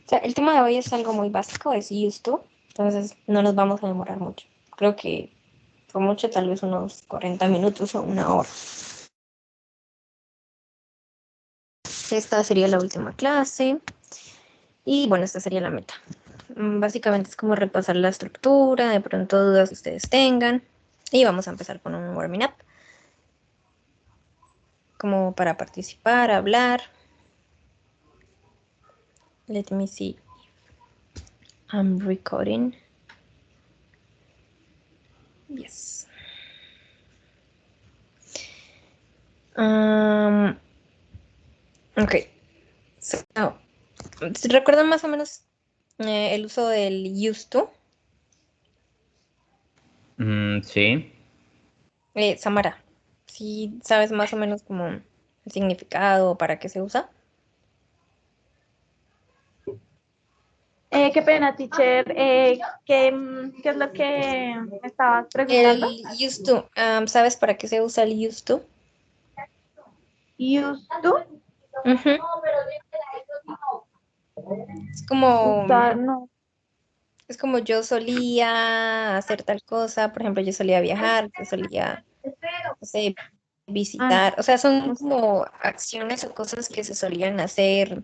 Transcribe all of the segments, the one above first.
O sea, el tema de hoy es algo muy básico, es used to, entonces no nos vamos a demorar mucho. Creo que por mucho tal vez unos 40 minutos o una hora. Esta sería la última clase y bueno, esta sería la meta. Básicamente es como repasar la estructura, de pronto dudas que ustedes tengan y vamos a empezar con un warming up, como para participar, hablar. Let me see. I'm recording. Yes. Ok. So, ¿recuerdan más o menos el uso del used to? Sí. Samara, ¿sí sabes más o menos como el significado o para qué se usa? Qué pena, teacher. ¿Qué es lo que me estabas preguntando? El used to, ¿sabes para qué se usa el used to? Used to. Ujú. Es como, No. es como yo solía hacer tal cosa, por ejemplo, yo solía viajar, yo solía, no sé, Ah, visitar, o sea, son como acciones o cosas que se solían hacer,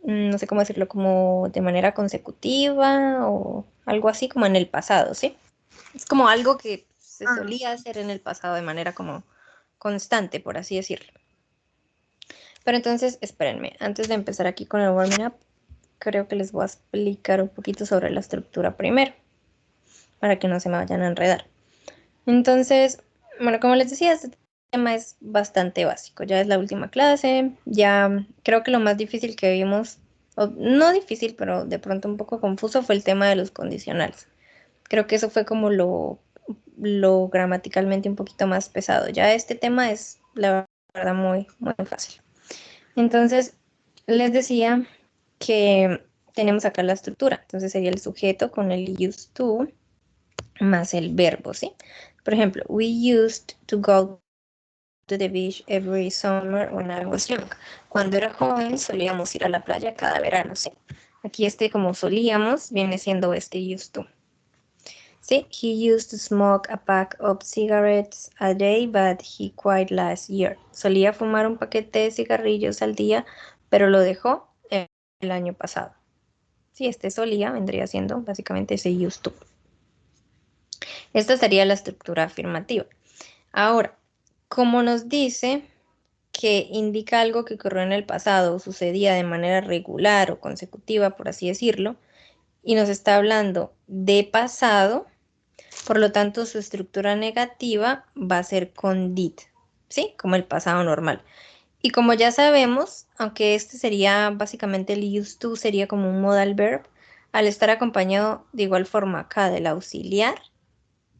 no sé cómo decirlo, como de manera consecutiva o algo así como en el pasado, ¿sí? Es como algo que se solía hacer en el pasado de manera como constante, por así decirlo. Pero entonces, espérenme, antes de empezar aquí con el warming up, creo que les voy a explicar un poquito sobre la estructura primero, para que no se me vayan a enredar. Entonces, bueno, como les decía, este tema es bastante básico. Ya es la última clase, ya creo que lo más difícil que vimos, o no difícil, pero de pronto un poco confuso, fue el tema de los condicionales. Creo que eso fue como lo gramaticalmente un poquito más pesado. Ya este tema es, la verdad, muy, muy fácil. Entonces, les decía que tenemos acá la estructura. Entonces sería el sujeto con el used to más el verbo, ¿sí? Por ejemplo, we used to go to the beach every summer when I was young. Cuando era joven solíamos ir a la playa cada verano, ¿sí? Aquí este como solíamos viene siendo este used to. Sí, he used to smoke a pack of cigarettes a day, but he quit last year. Solía fumar un paquete de cigarrillos al día, pero lo dejó el año pasado. Sí, este solía vendría siendo básicamente ese used to. Esta sería la estructura afirmativa. Ahora, como nos dice que indica algo que ocurrió en el pasado o sucedía de manera regular o consecutiva, por así decirlo, y nos está hablando de pasado, por lo tanto su estructura negativa va a ser con did, ¿sí? Como el pasado normal. Y como ya sabemos, aunque este sería básicamente el used to, sería como un modal verb, al estar acompañado de igual forma acá del auxiliar,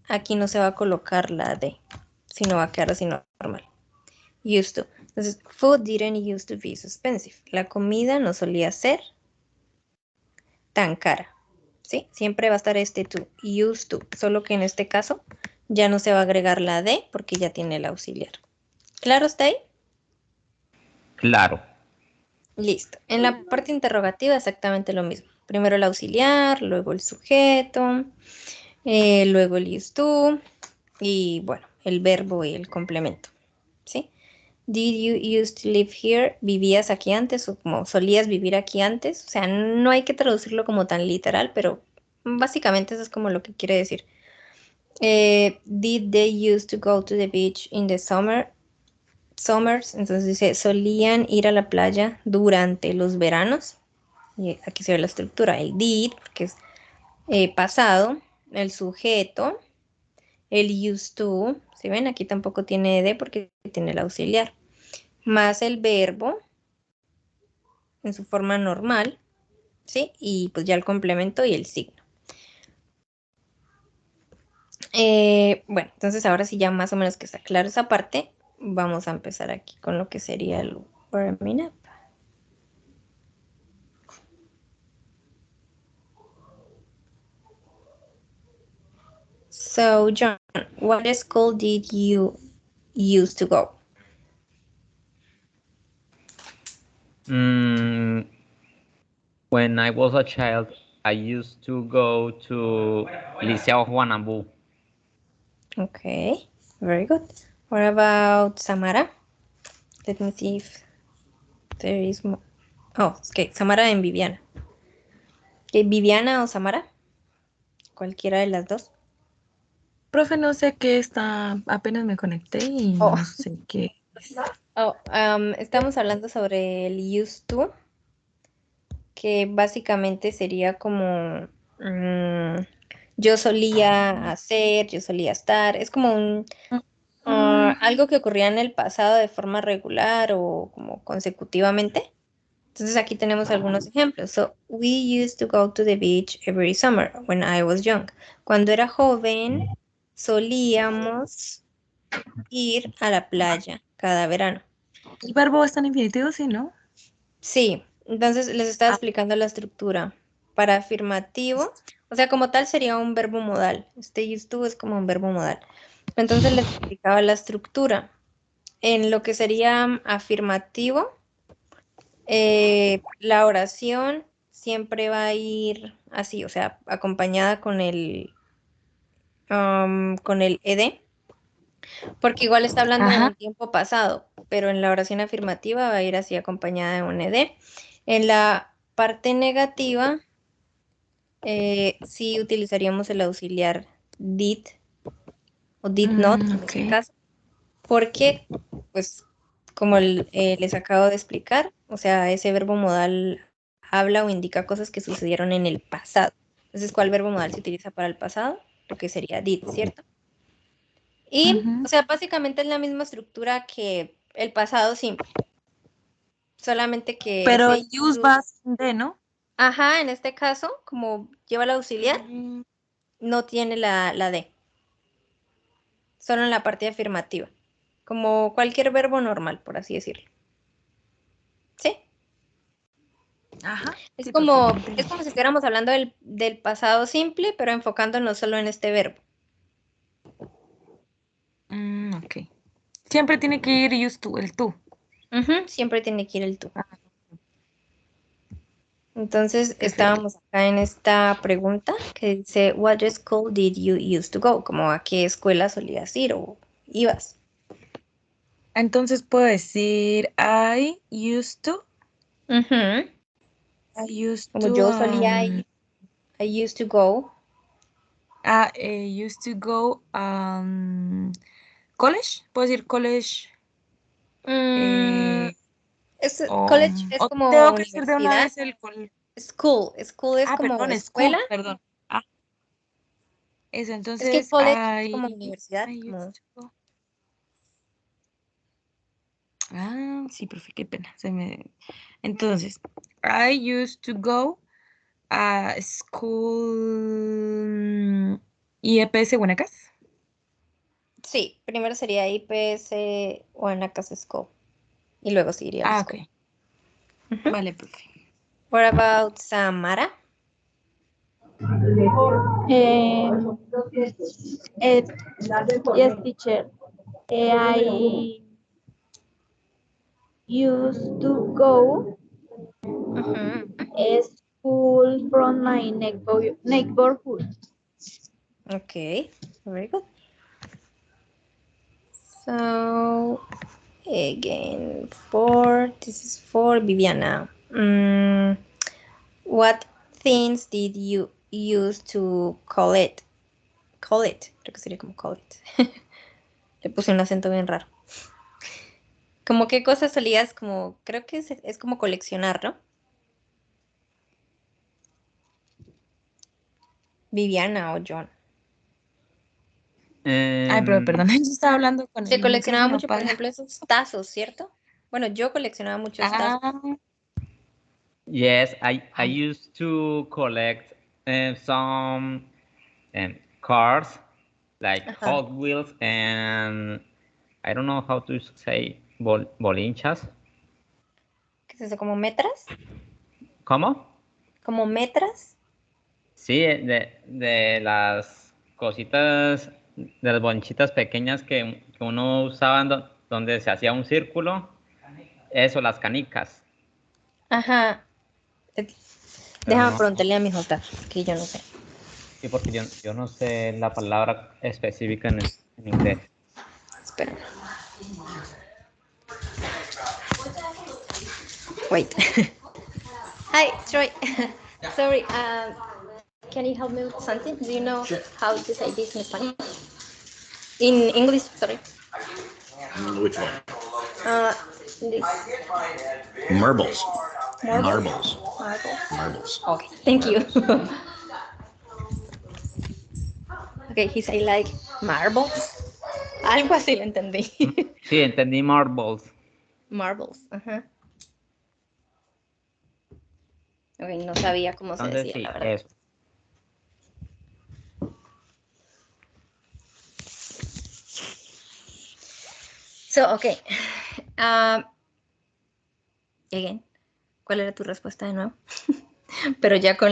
aquí no se va a colocar la de, sino va a quedar así normal. Used to. Entonces, food didn't used to be so expensive. La comida no solía ser tan cara. ¿Sí? Siempre va a estar este to, used to. Solo que en este caso ya no se va a agregar la de porque ya tiene el auxiliar. ¿Claro está ahí? Claro. Listo. En la parte interrogativa exactamente lo mismo. Primero el auxiliar, luego el sujeto, luego el used to y bueno, el verbo y el complemento. ¿Sí? Did you used to live here? ¿Vivías aquí antes o como solías vivir aquí antes? O sea, no hay que traducirlo como tan literal, pero básicamente eso es como lo que quiere decir. Did they used to go to the beach in the summers? Entonces dice, solían ir a la playa durante los veranos. Y aquí se ve la estructura, el did, porque es pasado, el sujeto, el used to, ¿sí ven? Aquí tampoco tiene de porque tiene el auxiliar, más el verbo en su forma normal, ¿sí? Y pues ya el complemento y el signo. Bueno, entonces ahora sí ya más o menos que está claro esa parte, vamos a empezar aquí con lo que sería el warming up. So, John, what school did you used to go? Mm, When I was a child, I used to go to Liceo Juanambú. Okay, very good. What about Samara? Let me see if there is more. Oh, okay, Samara and Viviana. Okay, Viviana o Samara, cualquiera de las dos. Profe, no sé qué está, apenas me conecté y Oh. no sé qué. Estamos hablando sobre el used to, que básicamente sería como yo solía hacer, yo solía estar. Es como algo que ocurría en el pasado de forma regular o como consecutivamente. Entonces aquí tenemos algunos ejemplos. So, we used to go to the beach every summer when I was young. Cuando era joven, solíamos ir a la playa cada verano. El verbo está en infinitivo, sí, ¿no? Sí, entonces les estaba explicando la estructura. Para afirmativo, o sea, como tal sería un verbo modal. Este used to es como un verbo modal. Entonces les explicaba la estructura. En lo que sería afirmativo, la oración siempre va a ir así, o sea, acompañada con el ed, porque igual está hablando de Ajá. un tiempo pasado, pero en la oración afirmativa va a ir así acompañada de un ed. En la parte negativa, sí utilizaríamos el auxiliar did o did not en este Ok. caso, porque, pues, como les acabo de explicar, o sea, ese verbo modal habla o indica cosas que sucedieron en el pasado. Entonces, ¿cuál verbo modal se utiliza para el pasado? Lo que sería did, ¿cierto? Y, o sea, básicamente es la misma estructura que el pasado simple, solamente que Pero ese el use va sin de, ¿no? ajá, en este caso, como lleva el auxiliar, no tiene la D, solo en la parte afirmativa, como cualquier verbo normal, por así decirlo. ¿Sí? Ajá. Es Sí, como, perfecto. es como si estuviéramos hablando del pasado simple, pero enfocándonos solo en este verbo. Ok. Siempre tiene que ir use to, el tú. Ujú, siempre tiene que ir el tú. Entonces, Perfecto. estábamos acá en esta pregunta que dice, What school did you used to go? Como a qué escuela solías ir o ibas. Entonces puedo decir I used to. Ujú, I used como to. yo solía ir, I used to go. Used to go college. Puedo decir college. Mm, O, college es o como tengo que decir de una universidad. vez el college. School es como Perdón, escuela. school, perdón. Ah, eso, Es que entonces college es como universidad, I como... used to go. Sí, profe, qué pena. Entonces, I used to go a school IEPS Guanacaste. Sí, primero sería IPS o Anacas School. Y luego seguiría la Ok. school. Ujú. Vale, profe. What about Samara? Eh, yes, teacher. I used to go Ujú. a school from my neighborhood. Okay, very good. So, again, this is for Viviana. What things did you use to call it? Call it, creo que sería como call it. Le puse un acento bien raro. Como qué cosas solías, como, creo que es como coleccionar, ¿no? Viviana o John. Ay, pero perdón, yo estaba hablando con Se el coleccionaba micrófono mucho, por para. ejemplo, esos tazos, ¿cierto? Bueno, yo coleccionaba muchos tazos. Ah, Yes, I ay, used to collect some cars like Ajá. Hot Wheels and I don't know how to say bolinchas. ¿Qué es eso? ¿Como metras? ¿Cómo? ¿Como metras? Sí, de las cositas, de las bonchitas pequeñas que uno usaba donde se hacía un círculo. Eso, las canicas. Ajá. Déjame no, preguntarle a mi Jota, que yo no sé. sí, porque yo no sé la palabra específica en inglés. Espera. Wait. Hi, Troy. Sorry. Can you help me with something? Do you know how to say this in Spanish? In English, sorry. Which one? This. Marbles. Marbles? Marbles. Marbles. Marbles. Okay, thank you. Okay, he say like marbles. Algo así lo entendí. Sí, entendí marbles. Marbles. Ajá. Ok, no sabía cómo se Entonces decía, la sí, verdad. eso. So, okay. Again, ¿cuál era tu respuesta de nuevo? Pero ya con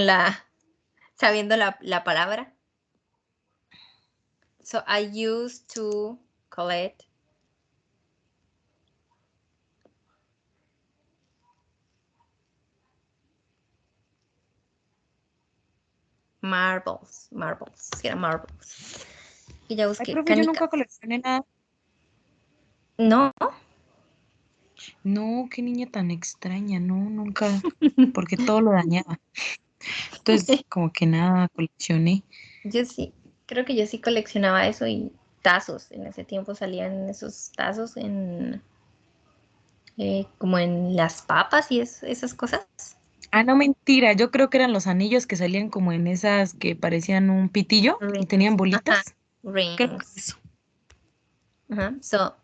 sabiendo la palabra. So, I used to collect marbles. Marbles. Sí, era marbles. Y ya Ay, busqué profe, yo canicas. nunca coleccioné nada. No, No, qué niña tan extraña, no, nunca, porque todo lo dañaba. Entonces, como que nada coleccioné. yo sí. Creo que yo sí coleccionaba eso y tazos. En ese tiempo salían esos tazos como en las papas y esas cosas. Ah, no, mentira, yo creo que eran los anillos que salían como en esas que parecían un pitillo y tenían Rings. Ajá. bolitas. Creo que Rings. eso. Ajá. So,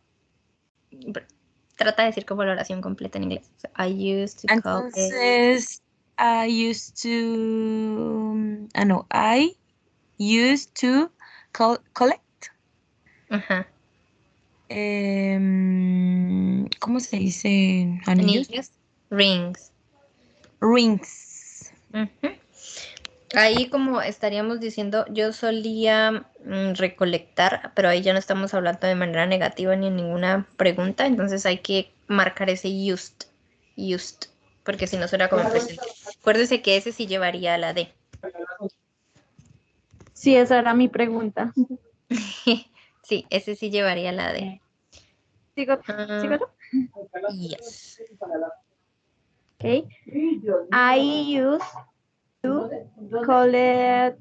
trata de decir como la oración completa en inglés. So, I used to call it. Entonces, I used to, no, I used to collect. Ajá. ¿Cómo se dice anillos? Anillos. Rings. Rings. Ujú. Ahí como estaríamos diciendo, yo solía recolectar, pero ahí ya no estamos hablando de manera negativa ni en ninguna pregunta, entonces hay que marcar ese used, used, porque si no suena como el presente. Acuérdese que ese sí llevaría la D. Sí, esa era mi pregunta. Sí, ese sí llevaría la D. ¿Sigo, sigo Ah, yo? yes. Okay. I used to collect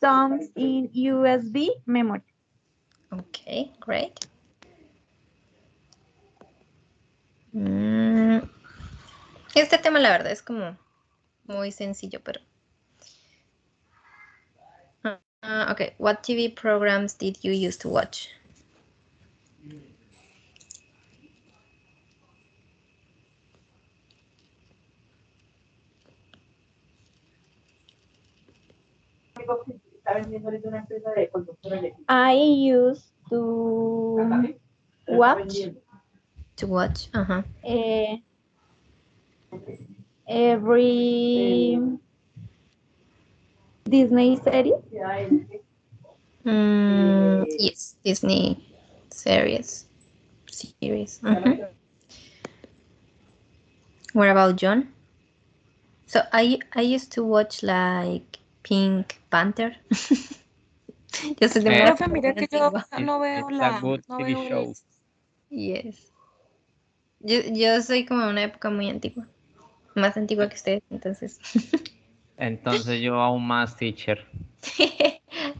songs in USB memory. Okay, great. Mm, Este tema la verdad es como muy sencillo, pero... okay, what TV programs did you use to watch? I used to watch To watch, ajá. Every Disney series. Yes, Disney series. Mhm. What about John? So I used to watch like Pink Panther. Yo soy de una Profe, época mira muy que yo antigua. no veo It's a good no TV veo show. Yes. Yo soy como de una época muy antigua. Más antigua que ustedes, entonces. Entonces yo aún más teacher.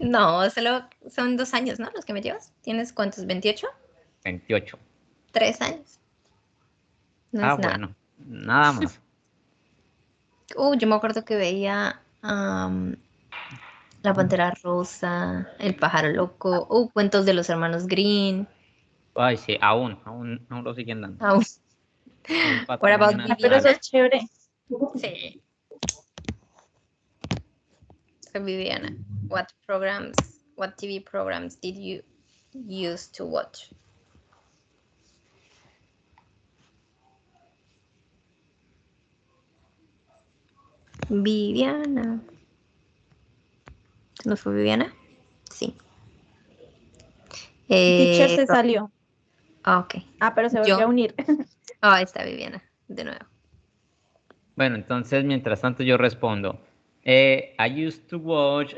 No, solo son 2 años, ¿no? Los que me llevas. ¿Tienes cuántos? ¿28? 28. 3 años. No Ah, es nada. bueno, nada más. Yo me acuerdo que veía La Pantera Rosa, El Pájaro Loco, cuentos de los hermanos Green. Ay, sí, aún lo siguen dando. Aún. Un What about patrimonio Ah, pero eso nacional. es chévere. Sí. So, Viviana, what TV programs did you use to watch? Viviana. ¿Se nos fue Viviana? Sí. Teacher se salió. Ok. Ah, pero se volvió Yo. a unir. Ahí está Viviana, de nuevo. Bueno, entonces mientras tanto yo respondo. I used to watch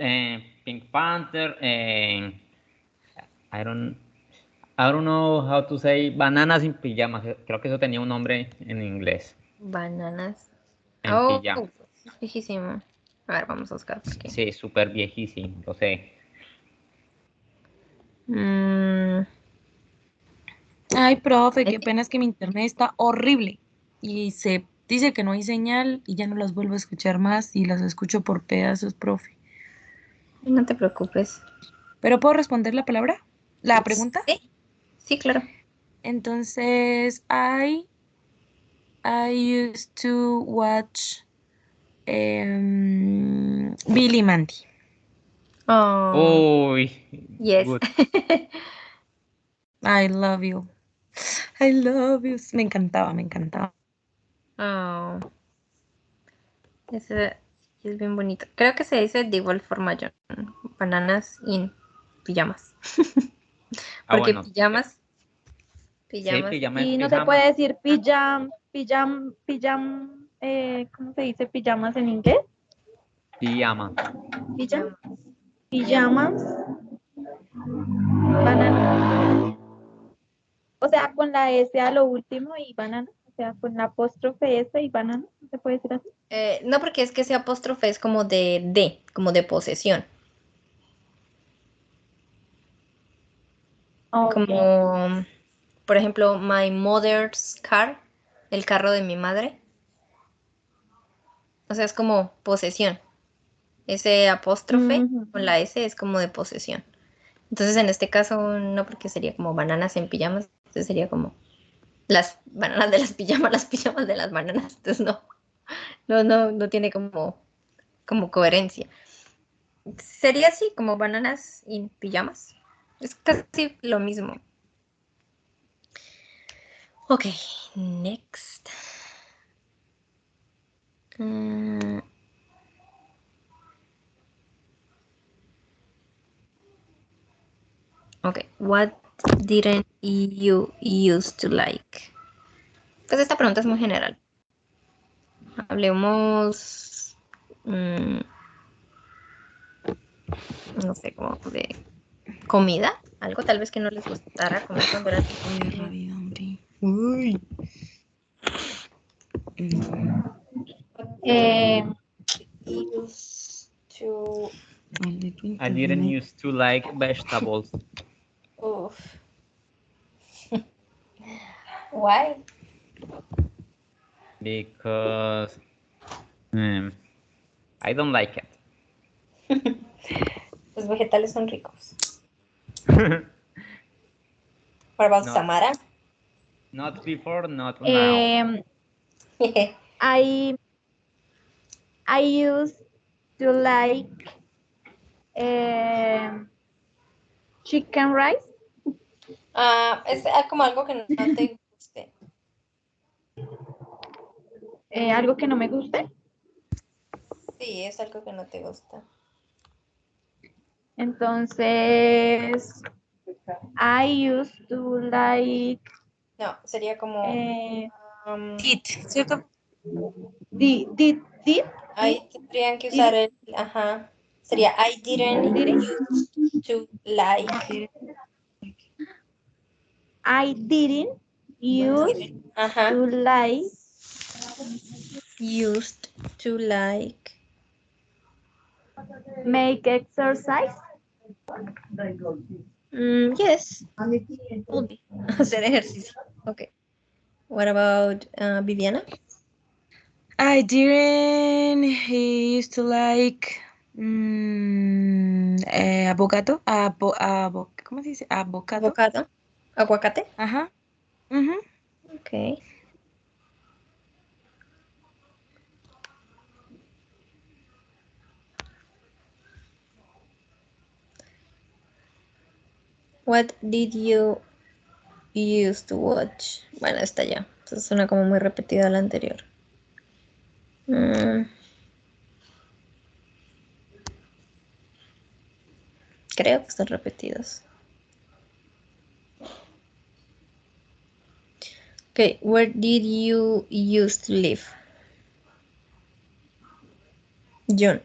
Pink Panther and I don't I don't know how to say bananas in pijamas. Creo que eso tenía un nombre en inglés. Bananas. En Oh, pijama. viejísimo. A ver, vamos a buscar por qué. Sí, súper viejísimo, lo sé. Ay, profe, qué pena es que mi internet está horrible. Y se dice que no hay señal y ya no las vuelvo a escuchar más y las escucho por pedazos, profe. No te preocupes. ¿Pero puedo responder la palabra? ¿La pregunta? Sí, sí, claro. Entonces, I used to watch Billy Mandy. Oh, Uy, yes. good. I love you. I love you. Me encantaba, me encantaba. Oh, ese es bien bonito. Creo que se dice de igual forma, John. Bananas in pijamas. Ah, Porque bueno. Sí, pijamas. pijama es Y no se pijama. puede decir ¿cómo se dice pijamas en inglés? Pijama. Pijam, pijamas, banana. O sea, con la S a lo último y banana. O sea, con la apóstrofe S y banana. ¿No se puede decir así? No, porque es que ese apóstrofe es como como de posesión. Ok. Como, por ejemplo, my mother's car, el carro de mi madre. O sea, es como posesión. Ese apóstrofe Ujú. con la S es como de posesión. Entonces, en este caso, no, porque sería como bananas en pijamas. Entonces sería como las bananas de las pijamas, las pijamas de las bananas. Entonces, no tiene como coherencia. Sería así, como bananas en pijamas. Es casi lo mismo. Ok, next. Mm, ok, what didn't you used to like? Pues esta pregunta es muy general. Hablemos, no sé, como de comida. Algo tal vez que no les gustara comer cuando eran Ay, rabia, hombre. Uy. Eh, used to. Maldito I didn't internet. used to like vegetables Uf. Why? because I don't like Los vegetales son ricos. it. What about Not Samara? not before, not now. eh, I I used to like chicken rice. Es como algo que no te guste. Algo que no me guste. Sí, es algo que no te gusta. Entonces, I used to like No, sería como. Tit, ¿cierto? did Ahí tendrían que did usar el. Ajá. Sería I didn't it. used to like. I didn't used Ajá. to like Used to like. make exercise. Yes. Would be. Hacer ejercicio. Okay. What about Viviana? I didn't he used to like avocado, ¿cómo se dice? Avocado. Avocado. Aguacate. Ajá. Ujú. Okay. What did you used to watch? Bueno, esta ya. Eso suena como muy repetida la anterior. Mm, creo que están repetidos. Okay, where did you used to live? John.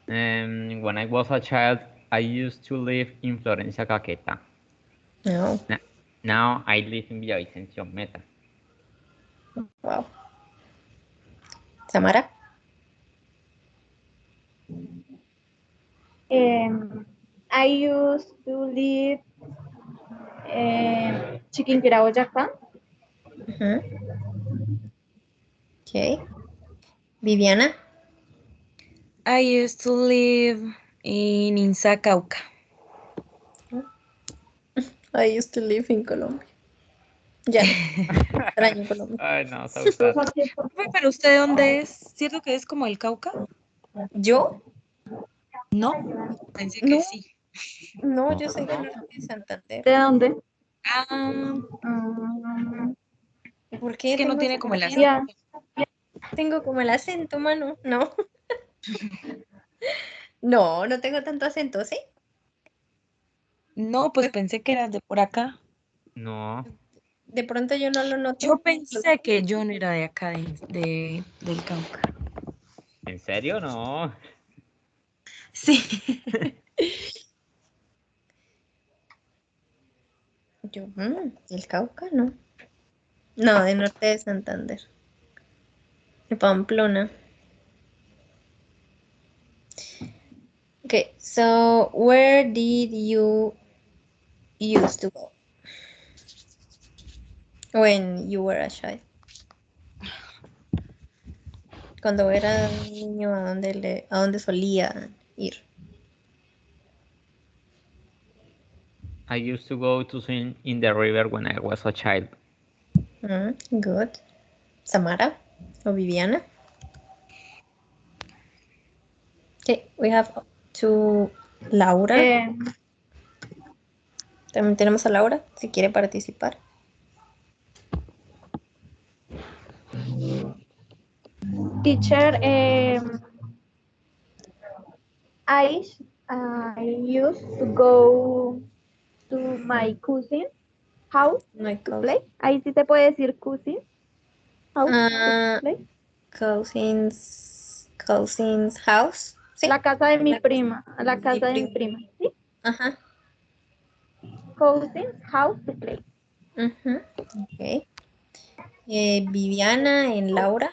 When I was a child, I used to live in Florencia, Caqueta. No. Now I live in Villavicencio, Meta. Wow. Samara. I used to live in Chiquinquirá, Boyacá. Ujú. Okay. Viviana. I used to live in Insa, Cauca. I used to live in Colombia. Ya. Extraño Colombia. Ay, no, so sad. Profe, ¿pero usted dónde es? ¿Cierto que es como el Cauca? ¿Yo? No, pensé No. que sí. No, yo soy del norte de Santander. ¿De dónde? Ah, Mm, ¿Por qué es que no tengo tiene ese como el acento? ya. Tengo como el acento, mano. No. No, no tengo tanto acento, ¿sí? No, pues pensé que eras de por acá. No, De pronto yo no lo noto. Yo pensé que John era de acá, del Cauca. ¿en serio? No. Sí. Yo, el Cauca, no. No, de norte de Santander. De Pamplona. Okay, so where did you used to go when you were a child? Cuando era niño, a dónde solía ir? I used to go to swim in the river when I was a child. Good. Samara o Viviana? Okay, we have to Laura. También tenemos a Laura, si quiere participar. Teacher, I used to go to my cousin house My to play. Ahí sí se puede decir cousin house to play. Cousin's house. ¿Sí? La casa de mi prima, la Mi casa de mi prima. prima. ¿Sí? Ajá. Cousin's house to play. Ok. Viviana en Laura.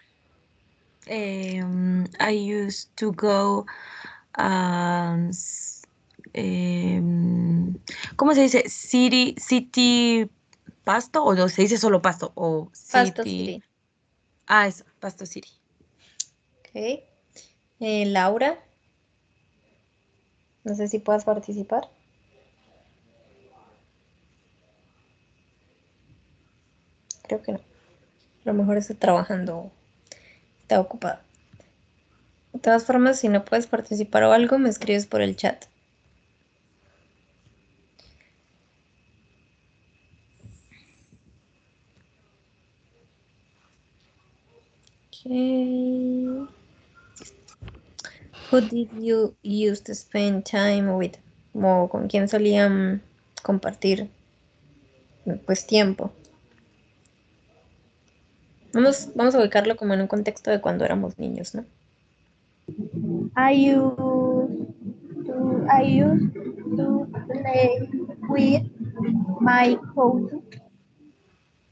I used to go, ¿cómo se dice? City Pasto, o no, se dice solo Pasto, o Pasto City. City. Ah, eso, Pasto City. Ok. Laura. No sé si puedas participar. Creo que no. A lo mejor está trabajando. Está ocupada. De todas formas, si no puedes participar o algo, me escribes por el chat. Okay. Who did you used to spend time with? Como con quién solían compartir pues tiempo. Vamos a ubicarlo como en un contexto de cuando éramos niños, ¿no? I used to play with my cousin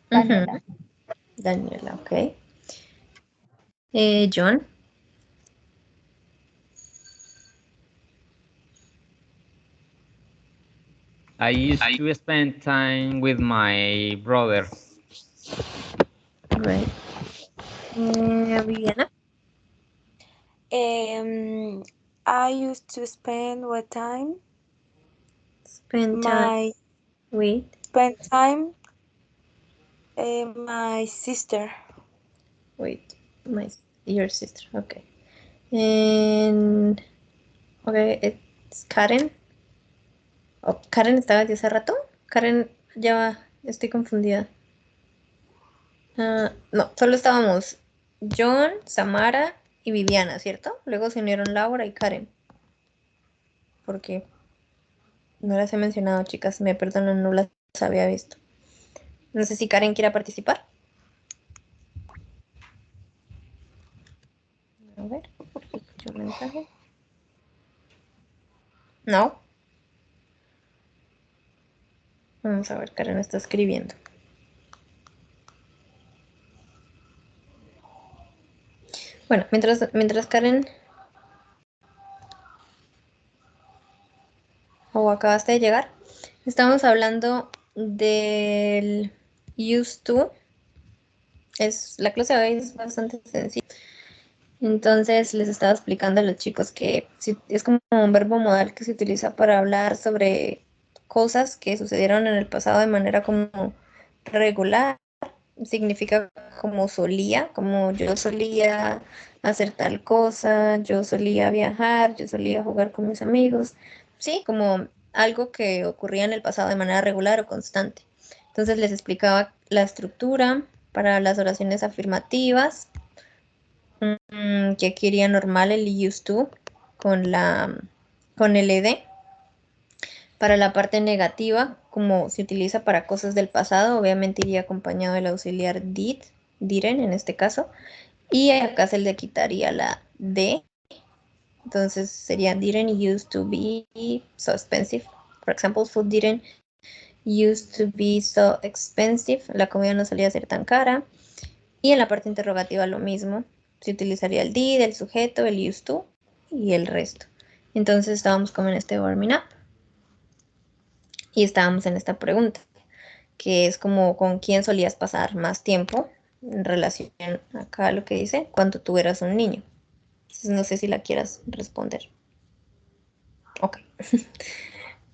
Daniela. Daniela, ok. John. I used to spend time with my brother. Right. Viviana. I used to spend what time? Spend time with My sister. your sister, okay. And okay, it's Karen. Oh, Karen estaba de hace rato. Karen, ya va, estoy confundida. No, solo estábamos John, Samara y Viviana, ¿cierto? Luego se unieron Laura y Karen. Porque no las he mencionado, chicas, me perdonan, no las había visto. No sé si Karen quiera participar. A ver, escucho un mensaje. No. Vamos a ver, Karen está escribiendo. Bueno, mientras Karen o acabaste de llegar, estamos hablando del used to. La clase de hoy es bastante sencilla. Entonces les estaba explicando a los chicos que es como un verbo modal que se utiliza para hablar sobre cosas que sucedieron en el pasado de manera como regular. Significa como solía, como yo solía hacer tal cosa, yo solía viajar, yo solía jugar con mis amigos. Sí, como algo que ocurría en el pasado de manera regular o constante. Entonces les explicaba la estructura para las oraciones afirmativas, que aquí iría normal el used to con el ed. Para la parte negativa, como se utiliza para cosas del pasado, obviamente iría acompañado del auxiliar didn't en este caso. Y acá se le quitaría la D. Entonces sería didn't used to be so expensive. For example, food didn't used to be so expensive. La comida no solía ser tan cara. Y en la parte interrogativa lo mismo. Se utilizaría el did, el sujeto, el used to y el resto. Entonces estábamos como en este warming up. Y estábamos en esta pregunta, que es como con quién solías pasar más tiempo en relación acá a lo que dice cuando tú eras un niño. Entonces no sé si la quieras responder. Ok,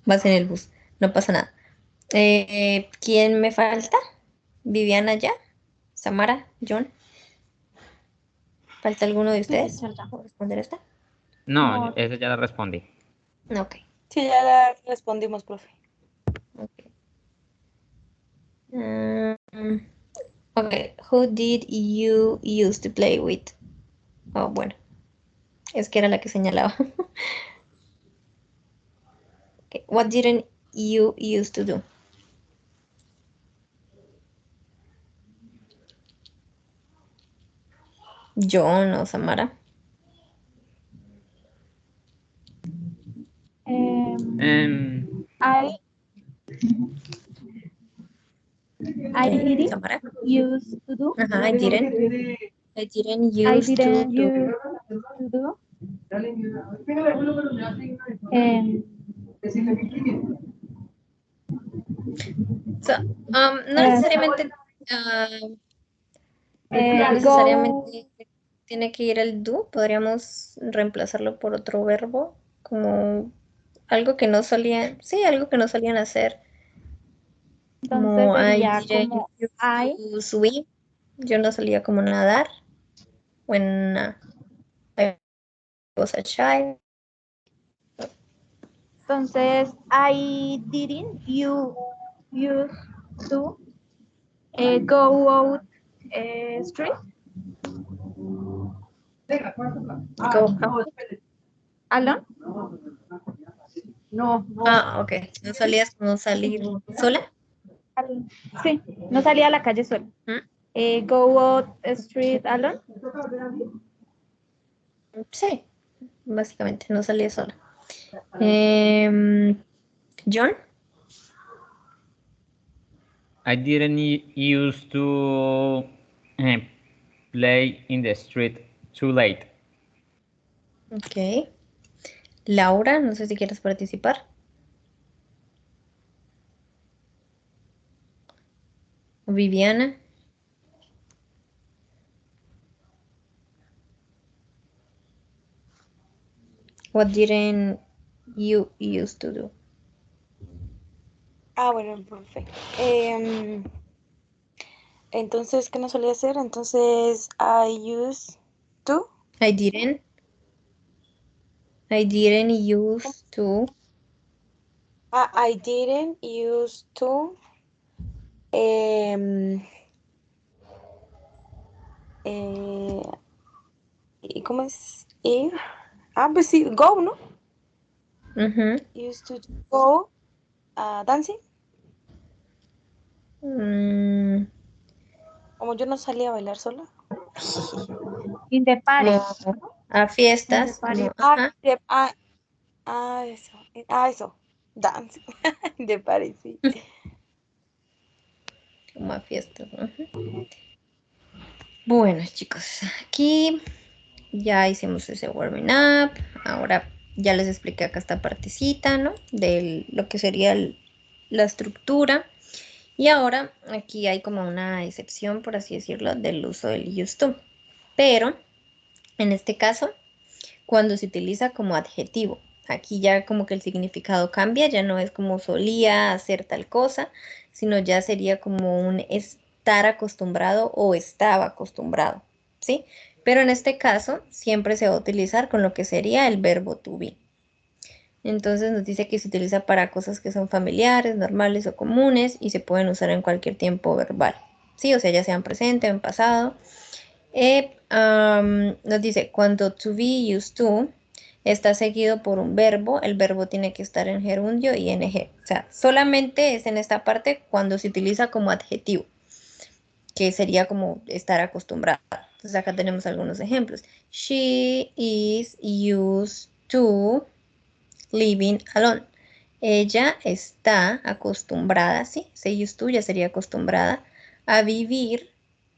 vas en el bus, no pasa nada. ¿Quién me falta? ¿Viviana ya? ¿Samara? ¿John? ¿Falta alguno de ustedes? ¿Puedo responder esta? No, No. esa ya la respondí. Ok. Sí, ya la respondimos, profe. Okay. Okay. Who did you used to play with? Oh, bueno, es que era la que señalaba. Okay. What didn't you used to do? John o Samara. I didn't Samara. used to do. Ajá, I didn't I used to didn't do. used to do. Um, So, no necesariamente, no go. necesariamente tiene que ir el do. Podríamos reemplazarlo por otro verbo, como algo que no solían, sí, algo que no solían hacer. Entonces Como I sería didn't como used I. to swim. Yo no solía como nadar. When I was a child. Entonces I didn't you used to go out street Go out. alone. Ah, ok. ¿No solías como salir sola? Sí, no salía a la calle sola. ¿Mm? Go out street alone. Sí, básicamente, no salía sola. John, I didn't used to play in the street too late. ok. Laura, no sé si quieres participar. Viviana, what didn't you used to do? Ah, bueno, profe. Entonces, ¿qué no solía hacer? Entonces, I used to. I didn't used to. I didn't used to. em, eh, ¿Y cómo es? Ir. Ah, pues sí, go, ¿no? Ujú. Used to go dancing. Mm, Como yo no salía a bailar sola. In the party. como a fiestas, party. como, ajá, Eso. Dance. De París, sí. como a fiestas. Ujú. Bueno, chicos, aquí ya hicimos ese warming up. Ahora ya les expliqué acá esta partecita, ¿no? De lo que sería la estructura. Y ahora aquí hay como una excepción, por así decirlo, del uso del used to. Pero en este caso, cuando se utiliza como adjetivo, aquí ya como que el significado cambia, ya no es como solía hacer tal cosa, sino ya sería como un estar acostumbrado o estaba acostumbrado, ¿sí? Pero en este caso siempre se va a utilizar con lo que sería el verbo to be. Entonces nos dice que se utiliza para cosas que son familiares, normales o comunes y se pueden usar en cualquier tiempo verbal, ¿sí? O sea, ya sean presente o en pasado. Nos dice, cuando to be used to está seguido por un verbo, el verbo tiene que estar en gerundio y ing. O sea, solamente es en esta parte cuando se utiliza como adjetivo, que sería como estar acostumbrado. Entonces acá tenemos algunos ejemplos. She is used to living alone. Ella está acostumbrada, ¿sí? Se used to ya sería acostumbrada a vivir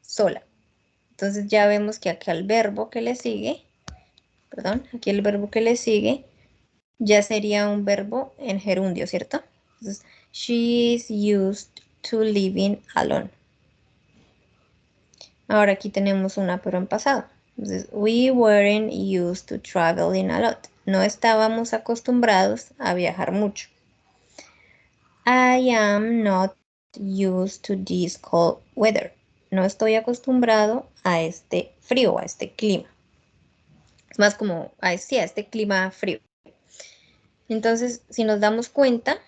sola. Entonces ya vemos que aquí el verbo que le sigue, perdón, aquí el verbo que le sigue ya sería un verbo en gerundio, ¿cierto? Entonces, she is used to living alone. Ahora aquí tenemos una pero en pasado. Entonces, we weren't used to traveling a lot. No estábamos acostumbrados a viajar mucho. I am not used to this cold weather. No estoy acostumbrado a este frío, a este clima. Es más como a este clima frío. Entonces, si nos damos cuenta,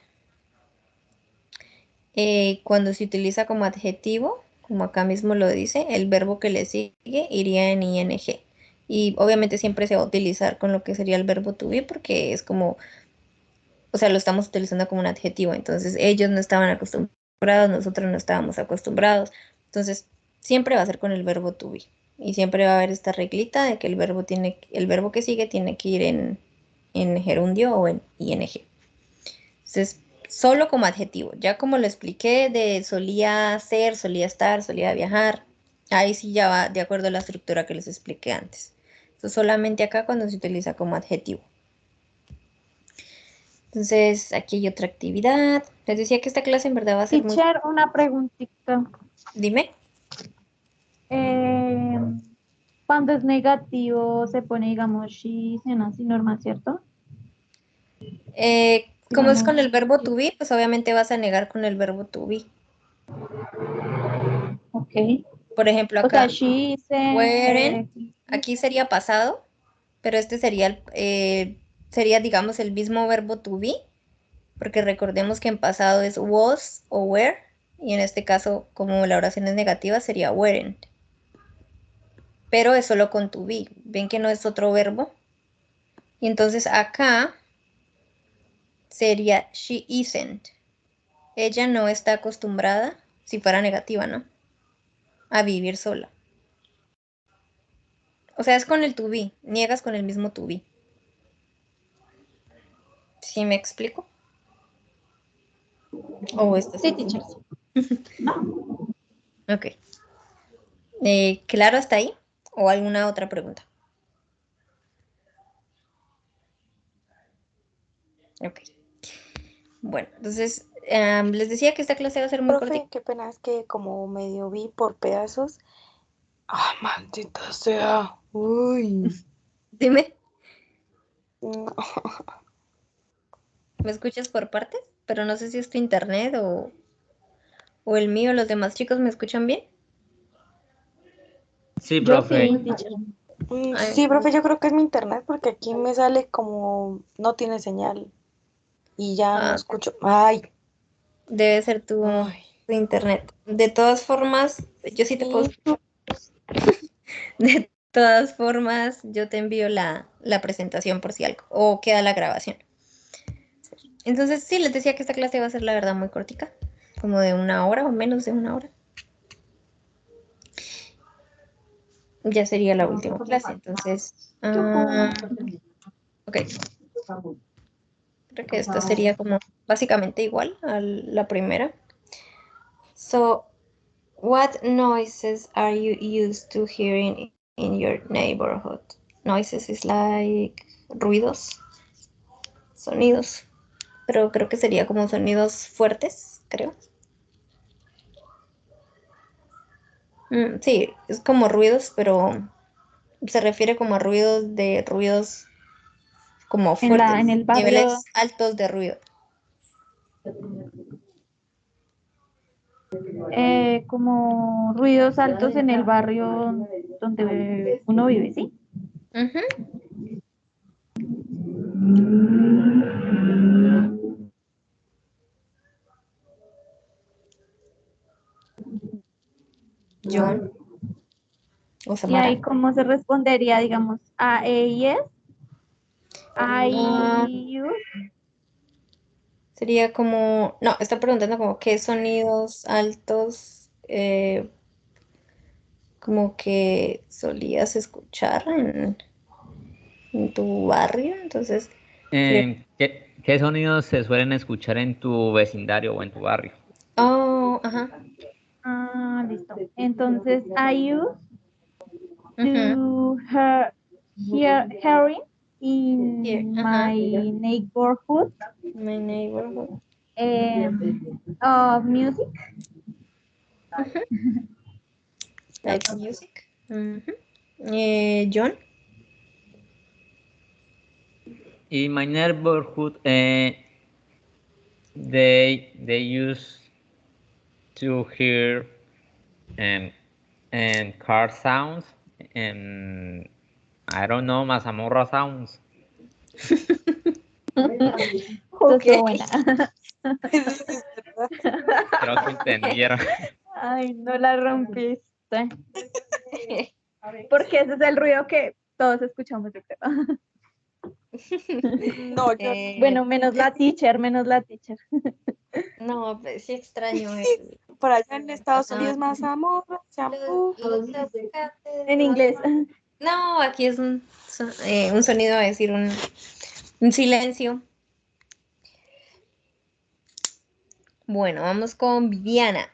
cuando se utiliza como adjetivo, como acá mismo lo dice, el verbo que le sigue iría en ing. Y obviamente siempre se va a utilizar con lo que sería el verbo to be porque es como, o sea, lo estamos utilizando como un adjetivo. Entonces, ellos no estaban acostumbrados, nosotros no estábamos acostumbrados. Entonces, siempre va a ser con el verbo to be. Y siempre va a haber esta reglita de que el verbo que sigue tiene que ir en gerundio o en ing. Entonces, solo como adjetivo. Ya como lo expliqué de solía ser, solía estar, solía viajar, ahí sí ya va de acuerdo a la estructura que les expliqué antes. Entonces, solamente acá cuando se utiliza como adjetivo. Entonces, aquí hay otra actividad. Les decía que esta clase en verdad va a ser muy... Teacher, una preguntita. Dime. Cuando es negativo se pone, digamos, she, así normal, ¿cierto? Como es con el Digamos, verbo to be, pues obviamente vas a negar con el verbo to be. ok. Por ejemplo, O sea, acá, she weren't, aquí sería pasado, pero este sería, sería, digamos, el mismo verbo to be, porque recordemos que en pasado es was o were, y en este caso, como la oración es negativa, sería weren't. Pero es solo con to be. ¿Ven que no es otro verbo? Y entonces acá sería she isn't. Ella no está acostumbrada, si fuera negativa, ¿no? A vivir sola. O sea, es con el to be. Niegas con el mismo to be. ¿Sí me explico? ¿O esto sí, sí? teacher. No, Ok. ¿Claro hasta ahí? ¿O alguna otra pregunta? Ok. Bueno, entonces les decía que esta clase va a ser muy cortita. Profe, qué pena, es que como medio vi por pedazos. Ah, maldita sea. Uy. Dime, No. ¿me escuchas por partes? Pero no sé si es tu internet o el mío. ¿Los demás chicos me escuchan bien? Sí, yo profe. sí, teacher. Ay, Sí, profe, yo creo que es mi internet porque aquí me sale como no tiene señal y ya no ah, escucho. Ay, debe ser ay. tu internet. De todas formas, yo sí te puedo... Sí, De todas formas, yo te envío la presentación por si algo. O queda la grabación. Entonces, sí, les decía que esta clase va a ser, la verdad, muy cortica. Como de 1 hora o menos de 1 hora. ya sería la última clase. Entonces, ok, creo que esta sería como básicamente igual a la primera. So, what noises are you used to hearing in your neighborhood? Noises is like ruidos, sonidos, pero creo que sería como sonidos fuertes, creo. Sí, es como ruidos, pero se refiere como a ruidos como fuertes, En el barrio, niveles altos de ruido. como ruidos altos en el barrio donde uno vive, ¿sí? Ujú. John o Y Samara. ahí cómo se respondería, digamos, a, E y S, Ah, I, U. sería como, no, está preguntando como qué sonidos altos como que solías escuchar en tu barrio. Entonces, sería, ¿Qué sonidos se suelen escuchar en tu vecindario o en tu barrio? oh, ajá. Ah, listo. Entonces, I use Ujú. to hearing Here, in ajá. my neighborhood My neighborhood. of music. Ujú. Type music. Ujú. John. In my neighborhood, they used to hear and car sounds and I don't know, mazamorra sounds. Ok. Estuvo buena. Eso sí es verdad. Creo que entendieron. Ay, no la rompiste. Porque ese es el ruido que todos escuchamos, yo creo. No, yo Bueno, menos la teacher, menos la teacher. No, pues sí extraño por allá en Estados ajá, Unidos, mazamorra, champú. los En inglés. No, aquí es un sonido, es decir, un silencio. Bueno, vamos con Viviana.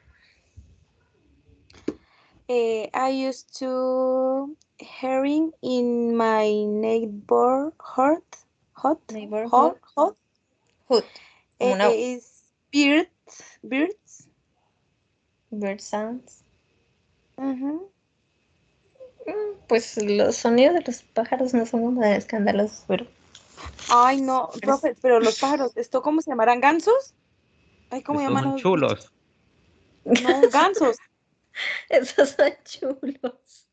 I used to hearing in my neighborhood, hot, Neighborhood hot, hood, como una is birds. bird sounds. Ujú. Pues los sonidos de los pájaros no son como tan escandalosos, pero Ay, no, profe, pero los pájaros, ¿esto cómo se llamarán? ¿Gansos? Ay, ¿cómo Estos llaman son los bichos? chulos. No, gansos. esos son chulos.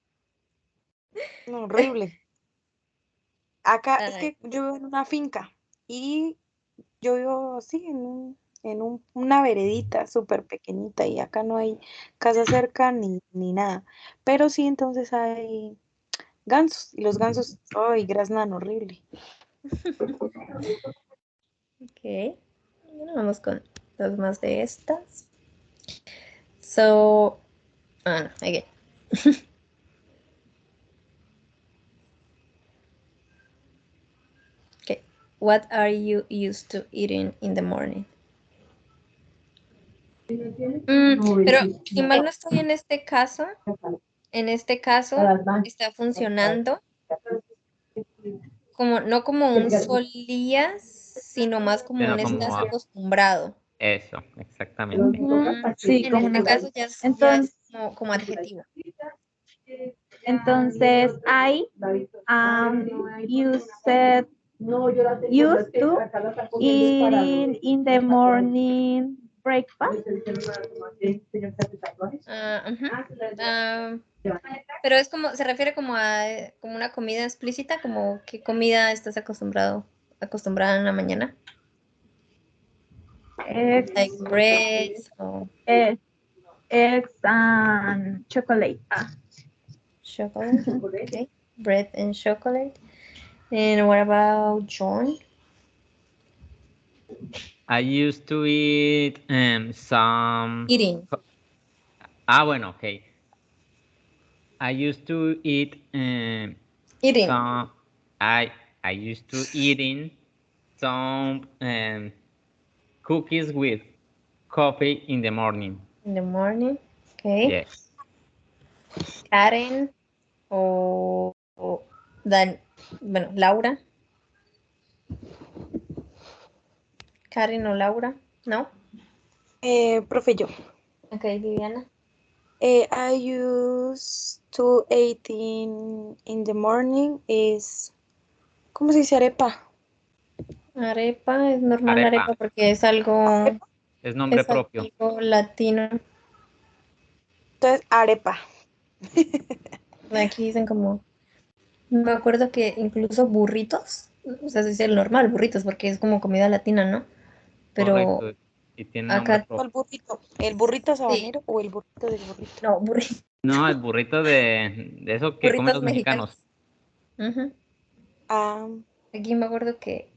No, horrible. Acá es Ay, que yo vivo en una finca y yo vivo así una veredita súper pequeñita y acá no hay casa cerca ni nada. Pero sí, entonces hay gansos y los gansos, ay, graznan horrible. ok. Bueno, vamos con dos más de estas. So, no, again. Okay. What are you used to eating in the morning? Pero si mal no estoy en este caso está funcionando como no como un solías, sino más como un Sino estás como acostumbrado. eso, exactamente. Sí, En como este una. caso ya es como adjetivo. Entonces, I used to eat in the morning breakfast. Ujú. Ah, pero es como, se refiere como a como una comida explícita, como qué comida estás acostumbrada en la mañana. Eggs, Like bread o eggs and chocolate. chocolate. Okay. Bread and chocolate. And what about John? I used to eat some. Eating. Ah, bueno, ok. I used to eat Eating. some. I used to eating some cookies with coffee in the morning. In the morning. Okay. Yes. Karen o bueno, Laura. Karen o Laura, ¿no? Profe, yo. Ok, Viviana. I used to eat in the morning is, ¿cómo se dice arepa? Arepa, es normal Arepa. arepa porque es algo, Es nombre propio. algo latino. Entonces, arepa. Aquí dicen como, me acuerdo que incluso burritos, o sea, se dice el normal, burritos, porque es como comida latina, ¿no? Pero Correcto. Y tiene nombre acá, propio. El burrito sí, sabanero o el burrito del burrito. no, burritos, No, el burrito de eso que comen burritos los mexicanos. mexicanos. Ujú. Ah, Aquí me acuerdo que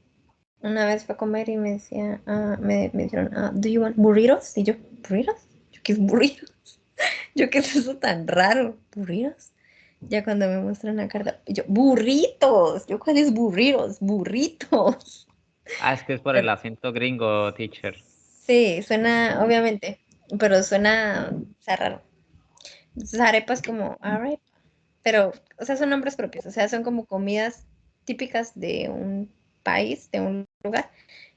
una vez fue a comer y me decía, me dijeron, ¿do you want burritos? Y yo, ¿burritos? ¿Yo qué es burritos? ¿Yo qué es eso tan raro? ¿Burritos? Ya cuando me muestran la carta, yo, burritos. ¿Yo cuáles burritos? Burritos. Es que es por el acento gringo, teacher. Sí, suena, obviamente, pero suena, o sea, raro. Entonces, arepa es como arepa, pero, o sea, son nombres propios, o sea, son como comidas típicas de un país, de un lugar,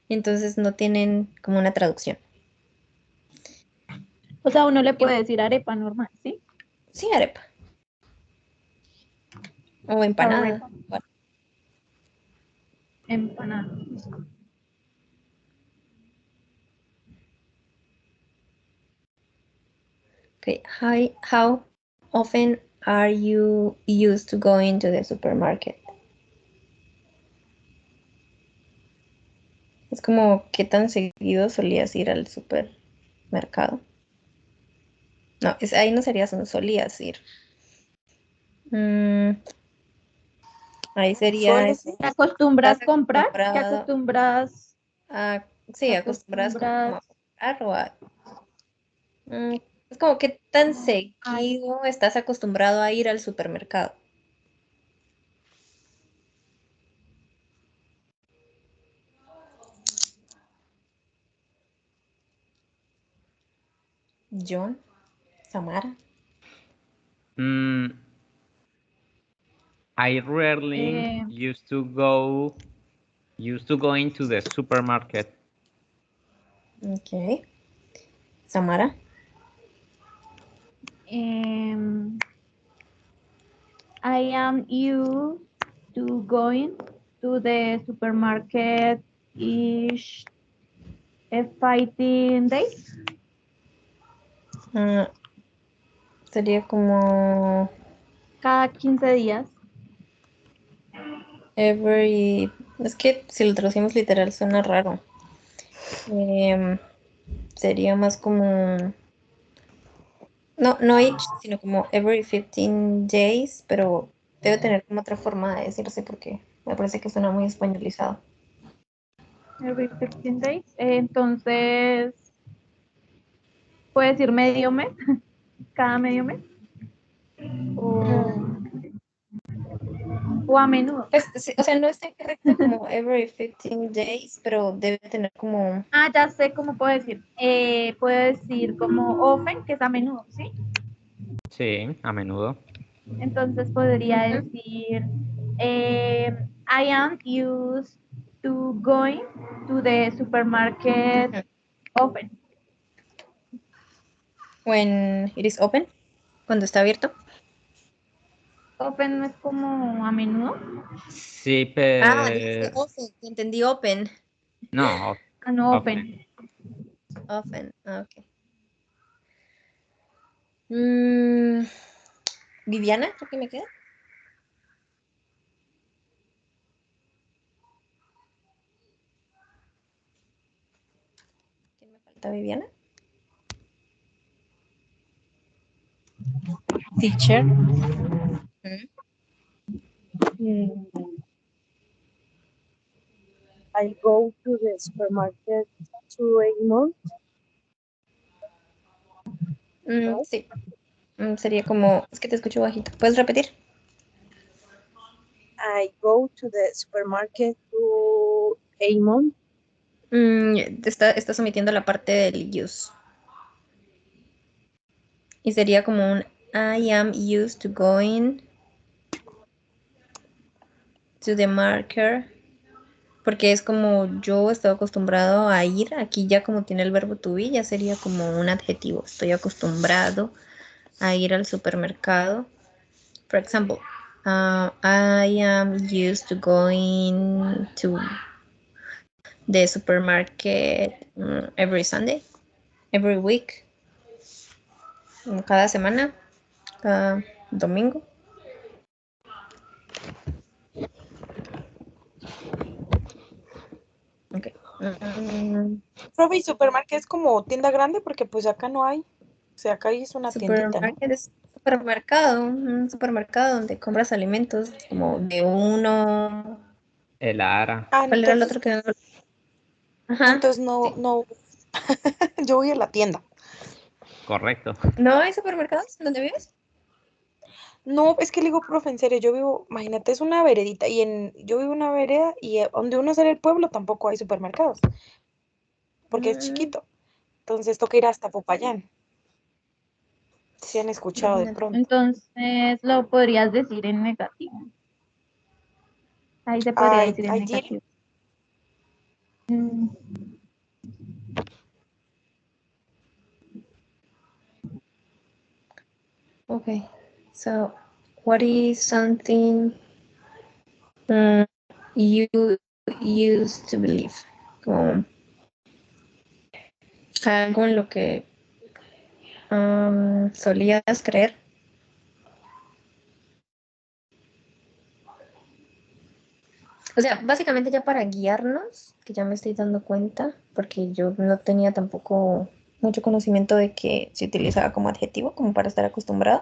y entonces no tienen como una traducción. O sea, uno le puede decir arepa normal, ¿sí? Sí, arepa. O empanada. Arepa. Bueno, Empanada. okay. How often are you used to going to the supermarket? Es como, ¿qué tan seguido solías ir al supermercado? No, ahí no sería no solías ir. Mm, ahí sería, ¿sueles ir? ¿Te acostumbras ¿estás a comprar? ¿Te acostumbrado acostumbras? a, ¿Te sí, acostumbradas como a acostumbras? comprar o a, es como, ¿qué tan Ay, seguido estás acostumbrado a ir al supermercado? John, Samara. Mm, I rarely eh, used to go into the supermarket. Ok. Samara. I am used to going to the supermarket each 15 days. Ah, sería como Cada 15 días. every. Es que si lo traducimos literal suena raro. Em, Sería más como. No each, sino como every 15 days, pero debe tener como otra forma de decirse porque me parece que suena muy españolizado. Every 15 days. Entonces, puedes decir medio mes, cada medio mes. O a menudo. Pues, sí, o sea, no está correcto como every 15 days, pero debe tener como. Ah, ya sé cómo puedo decir. Puedo decir como often, que es a menudo, ¿sí? Sí, a menudo. Entonces podría decir, I am used to going to the supermarket often. When it is open, cuando está abierto. Often no es como a menudo. Sí, Dijiste pero often, entendí open. no, Ah, no, often. open. Often, ok. Mm, Viviana, ¿tú qué me queda? ¿Quién me falta, Viviana? Teacher. Mm, Mm, I go to the supermarket 2 a month. sí. Sería como, es que te escucho bajito. ¿Puedes repetir? I go to the supermarket to Amon. Estás omitiendo la parte del use. Y sería como un I am used to going to the marker. Porque es como yo estoy acostumbrado a ir. Aquí ya como tiene el verbo to be, ya sería como un adjetivo. Estoy acostumbrado a ir al supermercado. For example, I am used to going to the supermarket every Sunday, every week, cada semana, cada domingo. Okay. Profe, ¿y supermarket es como tienda grande? Porque pues acá no hay. O sea, acá es una tiendita, ¿no? Supermarket es supermercado, un supermercado donde compras alimentos como de uno. El Ara. Ah, ¿Cuál era el otro que no? Ajá. entonces no, Sí. no, yo voy a la tienda. Correcto. ¿No hay supermercados donde vives? No, es que le digo, profe, en serio, yo vivo, imagínate, es una veredita yo vivo en una vereda y donde uno sale del pueblo tampoco hay supermercados, porque es Mm, chiquito. Entonces toca ir hasta Popayán, si han escuchado de imagínate. pronto. Entonces lo podrías decir en negativo. Ahí se podría decir en I did. negativo. Mm, Okay. So, what is something you used to believe? Como algo en lo que solías creer. O sea, básicamente ya para guiarnos, que ya me estoy dando cuenta, porque yo no tenía tampoco mucho conocimiento de que se utilizaba como adjetivo, como para estar acostumbrado.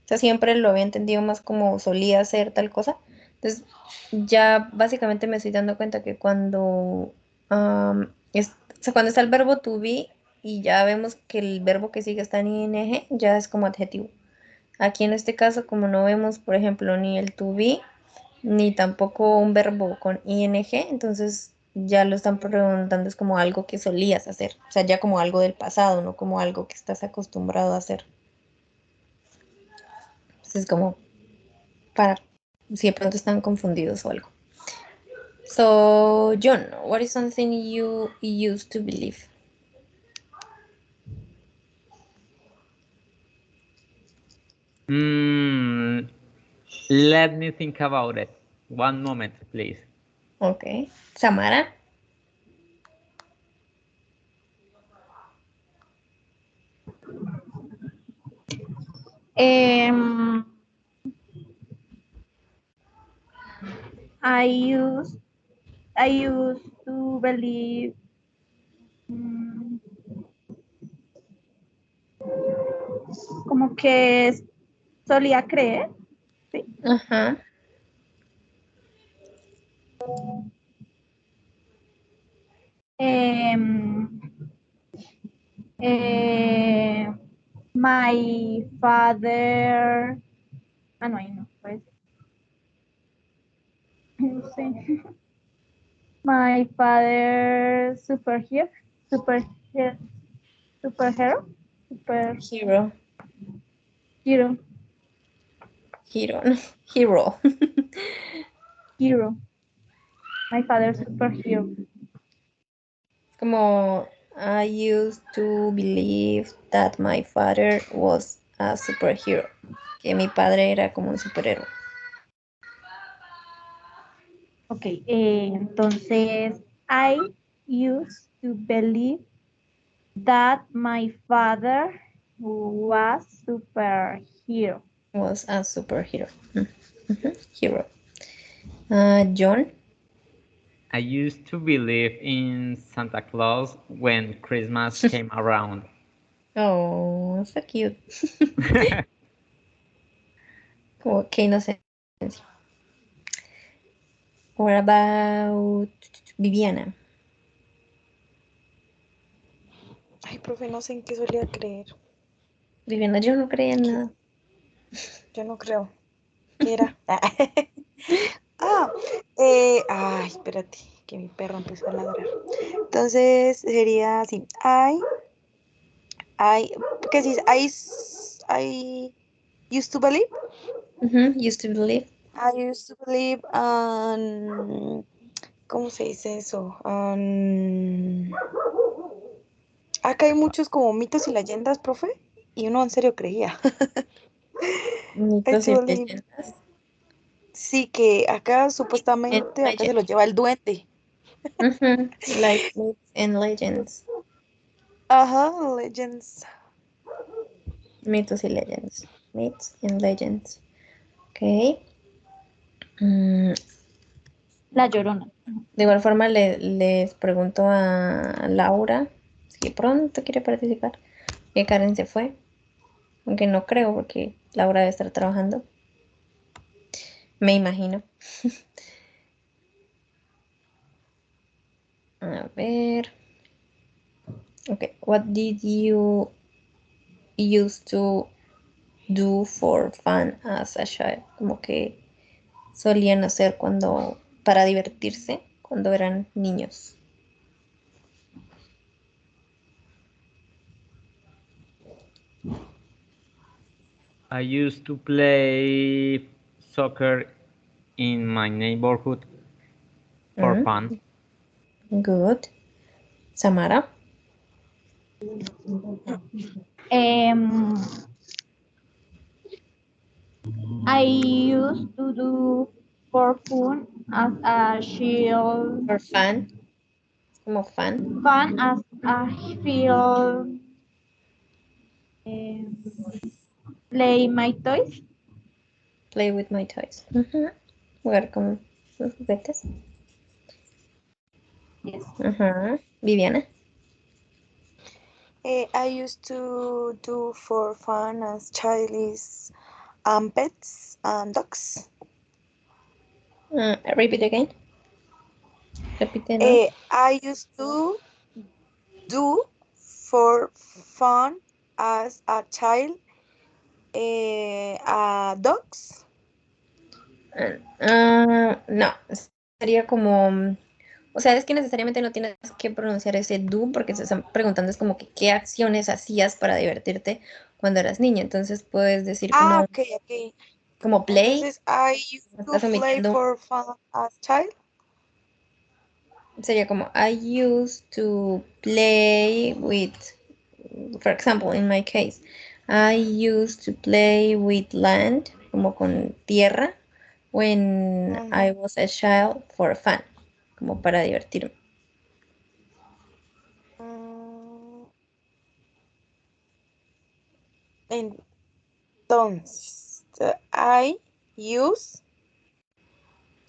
O sea, siempre lo había entendido más como solía hacer tal cosa. Entonces, ya básicamente me estoy dando cuenta que o sea, cuando está el verbo to be y ya vemos que el verbo que sigue está en ing, ya es como adjetivo. Aquí en este caso, como no vemos, por ejemplo, ni el to be, ni tampoco un verbo con ing, entonces ya lo están preguntando, es como algo que solías hacer. O sea, ya como algo del pasado, no como algo que estás acostumbrado a hacer. Entonces, como para si de pronto están confundidos o algo. So, John, what is something you used to believe? Let me think about it. One moment, please. Okay. Samara? em, I used I used to believe mm, como que solía creer, ¿sí? Ajá. Em, eh, my father, no, ahí no, pues, no sé. My father superhero, superhero, superhero, Hero. superhero, Hero. Hero. hero. My father superhero. Como I used to believe that my father was a superhero. Que mi padre era como un superhéroe. Ok, entonces, I used to believe that my father was superhero. Was a superhero. Hero. John. I used to believe in Santa Claus when Christmas came around. Oh, so cute. Como qué inocencia. What about Viviana? Ay, profe, no sé en qué solía creer. Viviana, yo no creía en nada. Yo no creo. ¿Qué era? Ay, espérate, que mi perro empezó a ladrar. Entonces sería así. ¿Qué dices? I used to believe. Used to believe. I used to believe ¿cómo se dice eso? Acá hay muchos como mitos y leyendas, profe, y uno en serio creía. I Mitos used y to believe. leyendas. Sí, que acá And supuestamente, acá se legends. los lleva el duende. Like myths and legends. Ajá, legends. Mitos y leyendas. Myths and legends. Ok. Mm, La Llorona. de igual forma les pregunto a Laura si pronto quiere participar. Que Karen se fue. Aunque no creo porque Laura debe estar trabajando. Me imagino. A ver. Okay. What did you used to do for fun as a child? Como que solían hacer para divertirse cuando eran niños. I used to play soccer in my neighborhood for Mm, fun. good. Samara. Em, I used to do for fun as a child. For fun. Como fun. Fun as a child. em, Play my toys. Play with my toys. Jugar con los juguetes. Yes. Viviana. I used to do for fun as childish pets and dogs. Repeat again. Repite, ¿no? I used to do for fun as a child dogs. No, sería como, o sea, es que necesariamente no tienes que pronunciar ese do porque se están preguntando es como que qué acciones hacías para divertirte cuando eras niña. Entonces puedes decir Ok, ok. como play, Entonces, I used to estás play omitiendo, for fun as child. sería como I used to play with, for example, in my case, I used to play with land, como con tierra, when I was a child for fun, como para divertirme. Entonces, I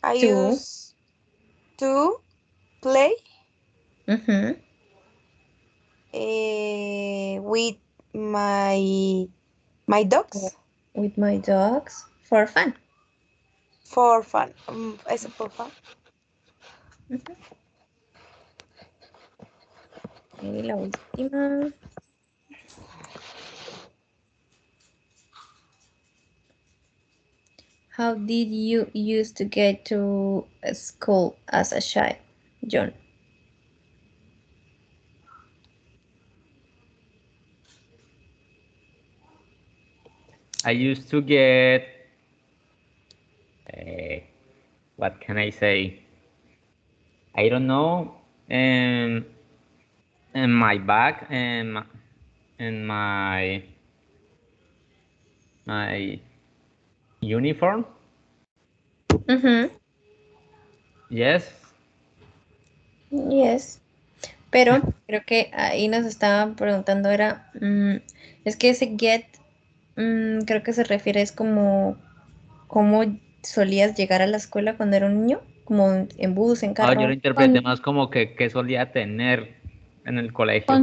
To, used to play ujú, with my dogs with my dogs for fun. for fun. Eso for fun. Ujú. Y la última. How did you used to get to school as a child, John? I used to get, what can I say? I don't know. In my bag and my uniform. Ujú, Yes. yes. Pero creo que ahí nos estaban preguntando es que ese get, creo que se refiere es como cómo solías llegar a la escuela cuando era un niño, como en bus, en Ah, yo lo carro. interpreté más como que solía tener en el colegio.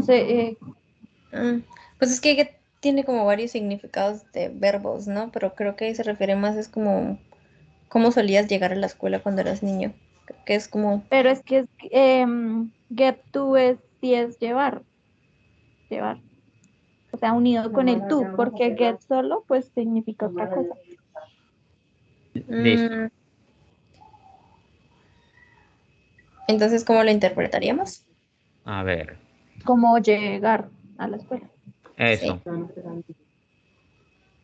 Mm, Pues es que get tiene como varios significados de verbos, ¿no? Pero creo que ahí se refiere más es como cómo solías llegar a la escuela cuando eras niño. Creo que es como, Pero es que get to es, sí es llevar, llevar. O sea, unido con el to, porque get solo, pues significa otra cosa. Listo. Entonces, ¿cómo lo interpretaríamos? A ver, Como llegar a la escuela. eso. Sí.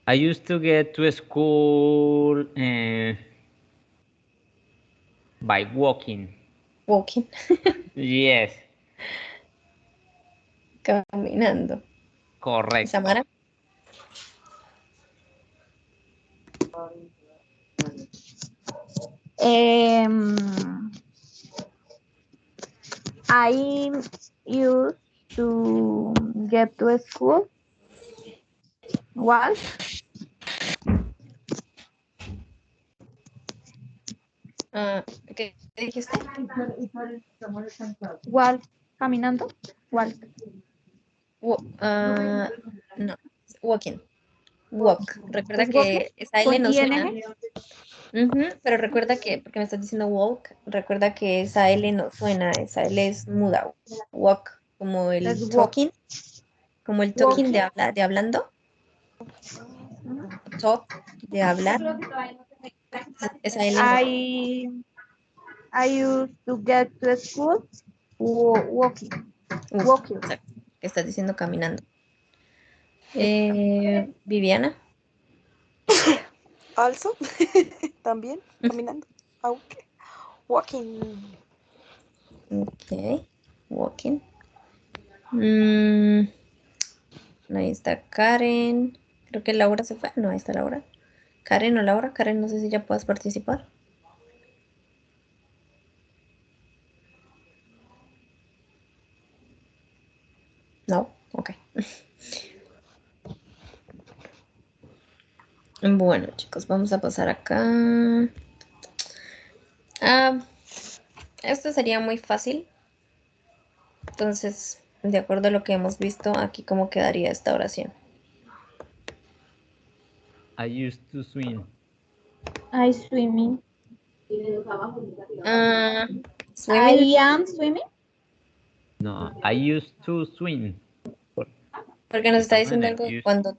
I used to get to school by walking. Walking, Yes, caminando. correcto. Samara, I used to get to school. Walk. ¿qué dijiste? Walk. Caminando. Walk. No, walking. Walk. Recuerda ¿Es walking? que esa L ¿Con no suena. ing? Ujú, pero recuerda que, porque me estás diciendo walk, recuerda que esa L no suena, esa L es muda. Walk, como el Es walk. talking, como el talking de hablando. Talk, de hablar. Esa L no. I used to get to school walking. Walking. Exacto, que estás diciendo caminando. Viviana, Also, también, caminando. Aunque, walking. ok, walking. Ahí está Karen. Creo que Laura se fue. No, ahí está Laura. Karen o Laura. Karen, no sé si ya puedas participar. No, ok. Bueno, chicos, vamos a pasar acá. Esto sería muy fácil. Entonces, de acuerdo a lo que hemos visto, aquí cómo quedaría esta oración. I used to swim. I swimming. Swimming, I am swimming. No, I used to swim. porque nos está diciendo I algo de used- cuando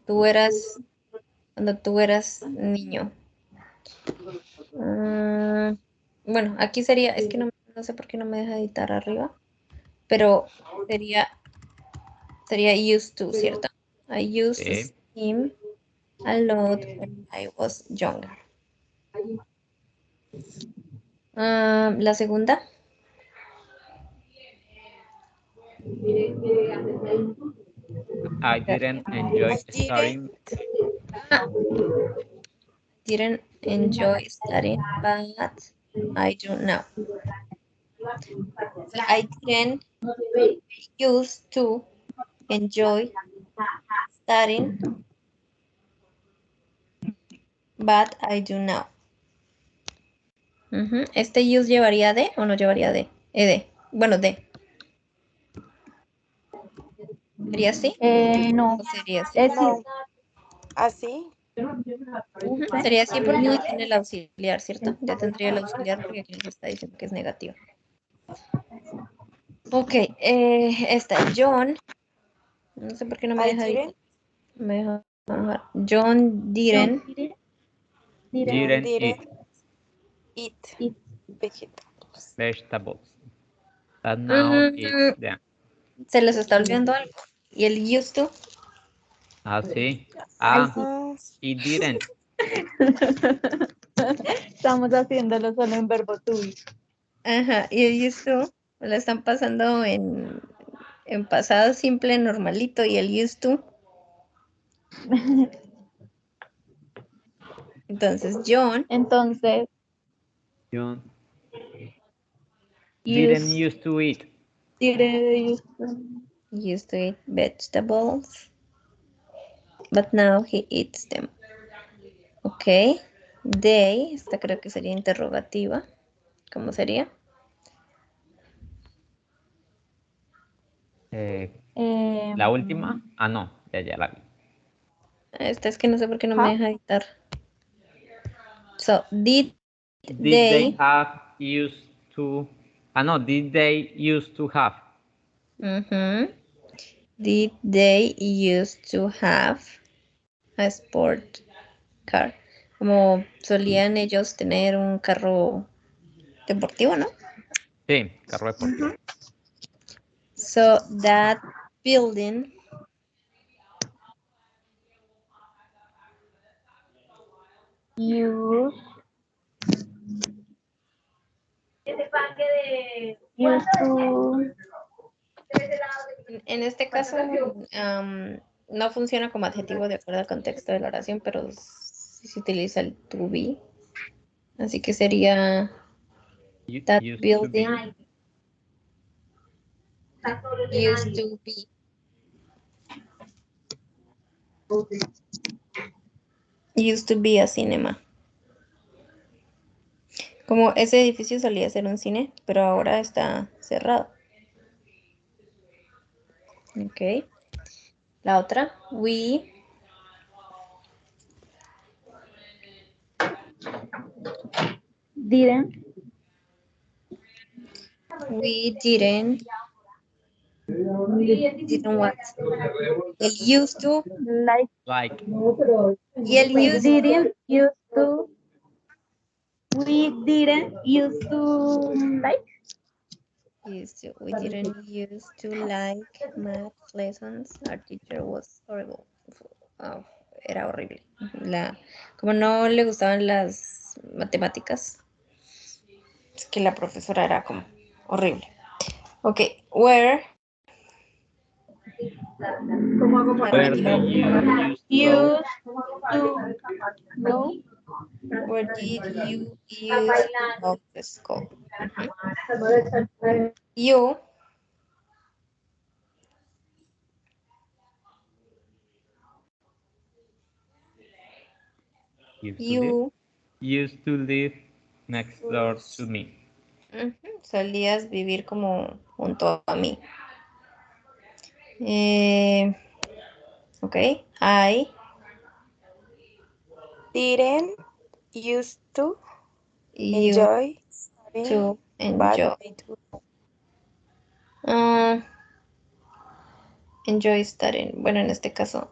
tú eras niño. Bueno, aquí sería, es que no sé por qué no me deja editar arriba, pero sería used to, ¿cierto? I used to Sí. swim a lot when I was younger. La segunda, I didn't enjoy I studying. didn't enjoy studying, but I do now. I didn't used to enjoy studying, but I do now. ¿Este use llevaría de o no llevaría de? Ed. Bueno, de. ¿Sería así? No. ¿O sería así? Es No, así. Sería así porque no tiene el auxiliar, ¿cierto? Ya tendría el auxiliar porque aquí nos está diciendo que es negativo. Ok, esta, John. No sé por qué no me I deja editar. didn't, Me deja bajar. John didn't Didn't eat eat vegetables. vegetables. But now it's Mm, them. se les está olvidando algo. ¿Y el used to? Ah, sí. Ay, Ah, sí. he didn't. Estamos haciéndolo solo en verbo to be. Ajá, y el used to lo están pasando en pasado simple normalito y el used to. Entonces, John Entonces, You didn't used to eat. used to eat vegetables, but now he eats them. Ok. They, esta creo que sería interrogativa. ¿Cómo sería? La última. Ah, no, ya la vi. Esta es que no sé por qué no me ¿Ah? deja editar. So, did Did they they have used to? Ah, no, did they used to have? ujú, did they used to have a sport car? Como solían ellos tener un carro deportivo, ¿no? Sí, carro deportivo. So that building Used used to en este caso no funciona como adjetivo de acuerdo al contexto de la oración, pero sí se utiliza el to be. Así que sería that Used to be. building used to be. Used to be a cinema. Como ese edificio solía ser un cine, pero ahora está cerrado. Ok. La otra, we didn't didn't what? El used to like Like. y el we used didn't used to we didn't used to like we didn't used to like math lessons. Our teacher was horrible. Oh, era horrible. Como no le gustaban las matemáticas, es que la profesora era como horrible. Ok, where Where do you used to go? used to go where did you used to go to school? You Used to live. you Used to live next door to me. solías vivir como junto a mí. Ok, I Didn't used to you enjoy to studying, but enjoy. I do not. Enjoy studying. Bueno, en este caso,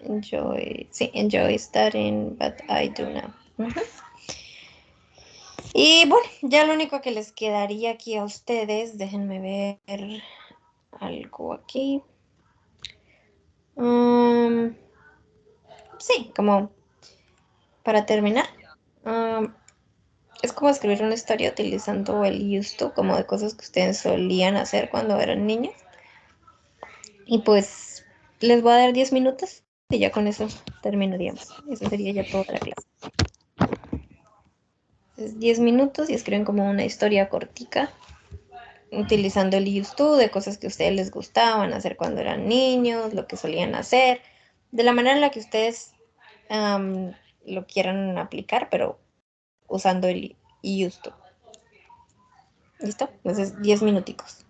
enjoy studying, but I do not. Y bueno, ya lo único que les quedaría aquí a ustedes, déjenme ver algo aquí. Sí, como para terminar. Es como escribir una historia utilizando el used to, como de cosas que ustedes solían hacer cuando eran niños. Y pues les voy a dar 10 minutos y ya con eso terminaríamos. Eso sería ya toda la clase. Entonces, 10 minutos y escriben como una historia cortica utilizando el used to de cosas que a ustedes les gustaban hacer cuando eran niños, lo que solían hacer, de la manera en la que ustedes lo quieran aplicar, pero usando el used to. ¿Listo? Entonces, 10 minuticos.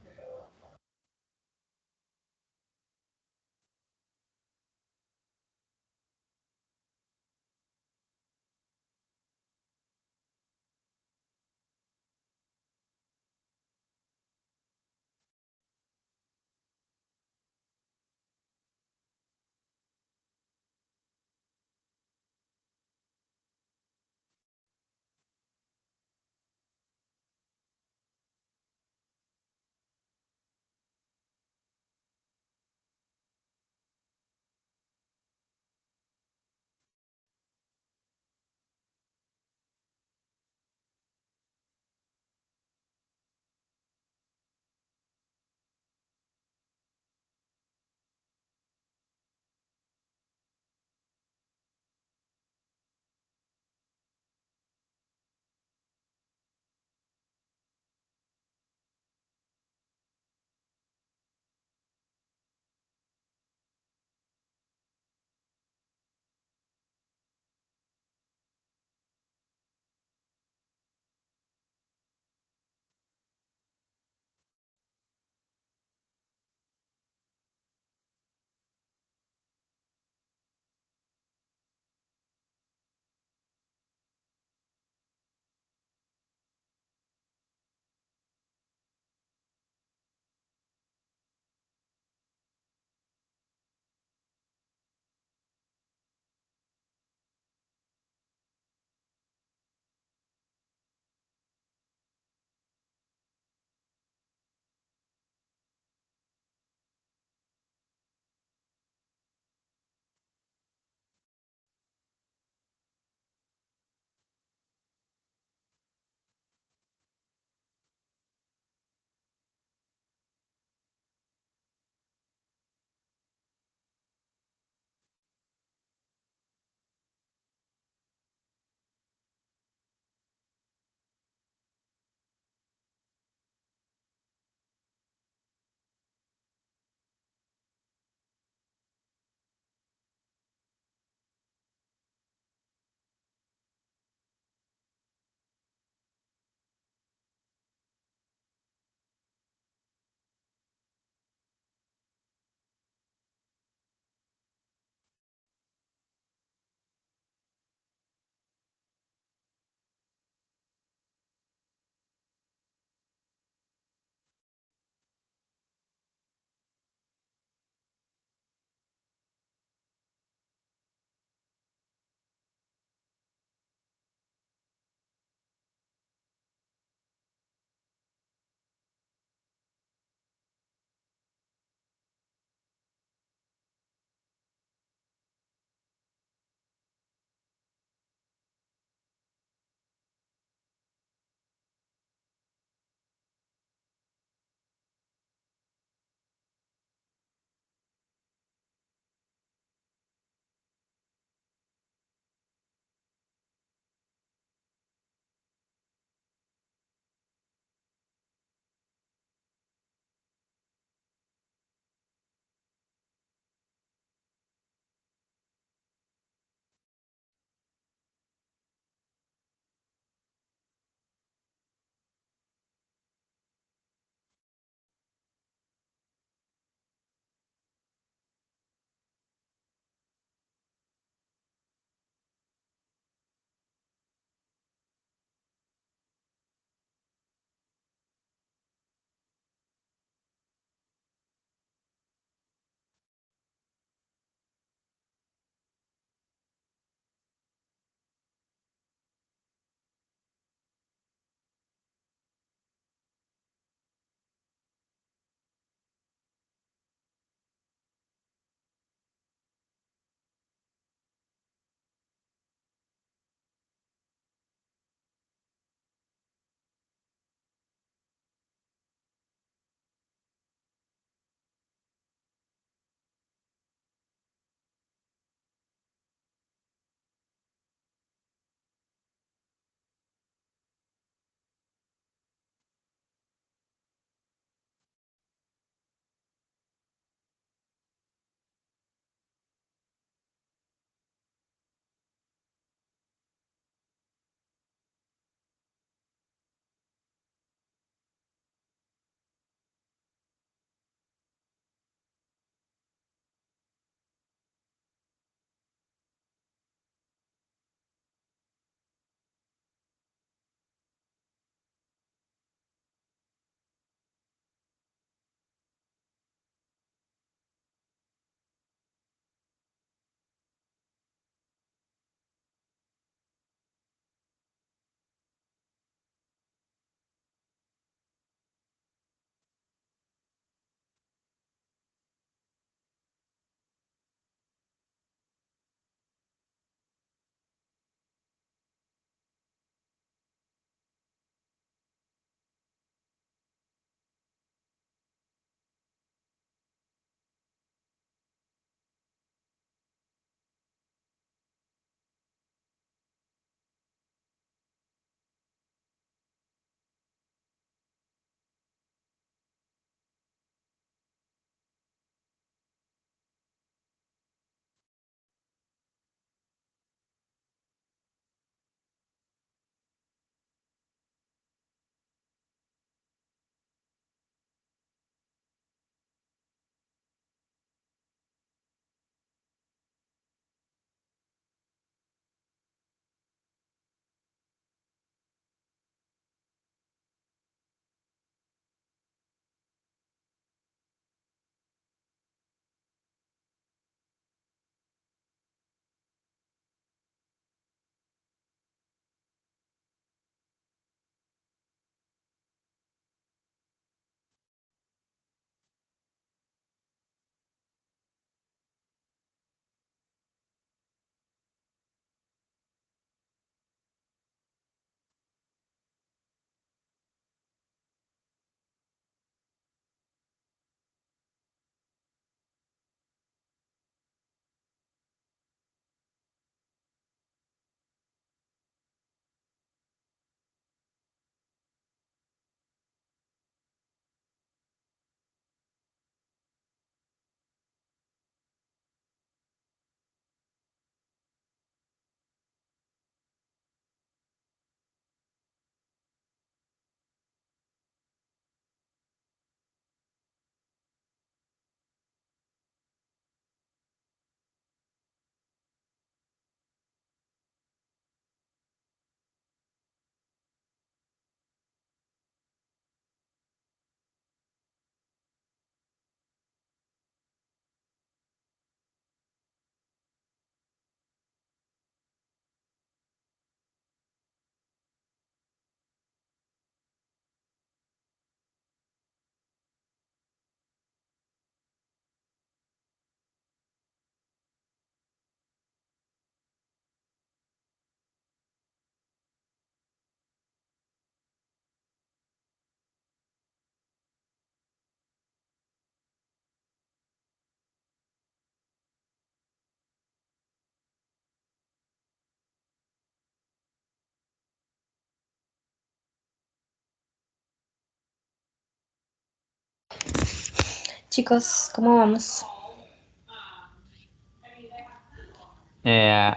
chicos, ¿cómo vamos?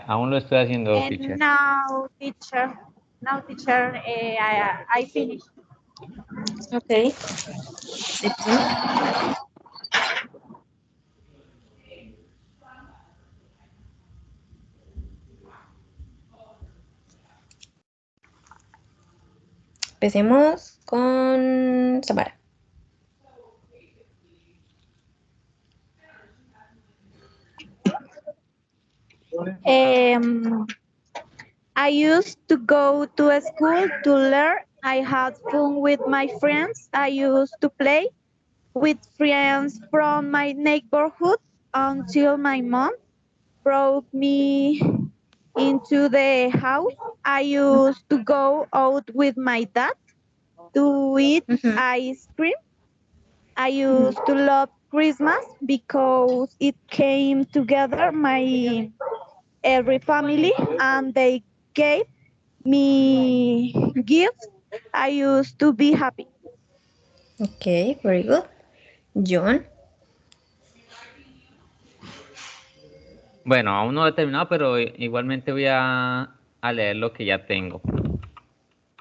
Aún lo estoy haciendo, And teacher. now teacher, I finished. Ok. Sí, sí. Empecemos con Samara. I used to go to a school to learn. I had fun with my friends. I used to play with friends from my neighborhood until my mom brought me into the house. I used to go out with my dad to eat Ujú. ice cream. I used to love Christmas because it came together my every family and they gave me gifts. I used to be happy. Ok, very good. John. Bueno, aún no he terminado, pero igualmente voy a leer lo que ya tengo.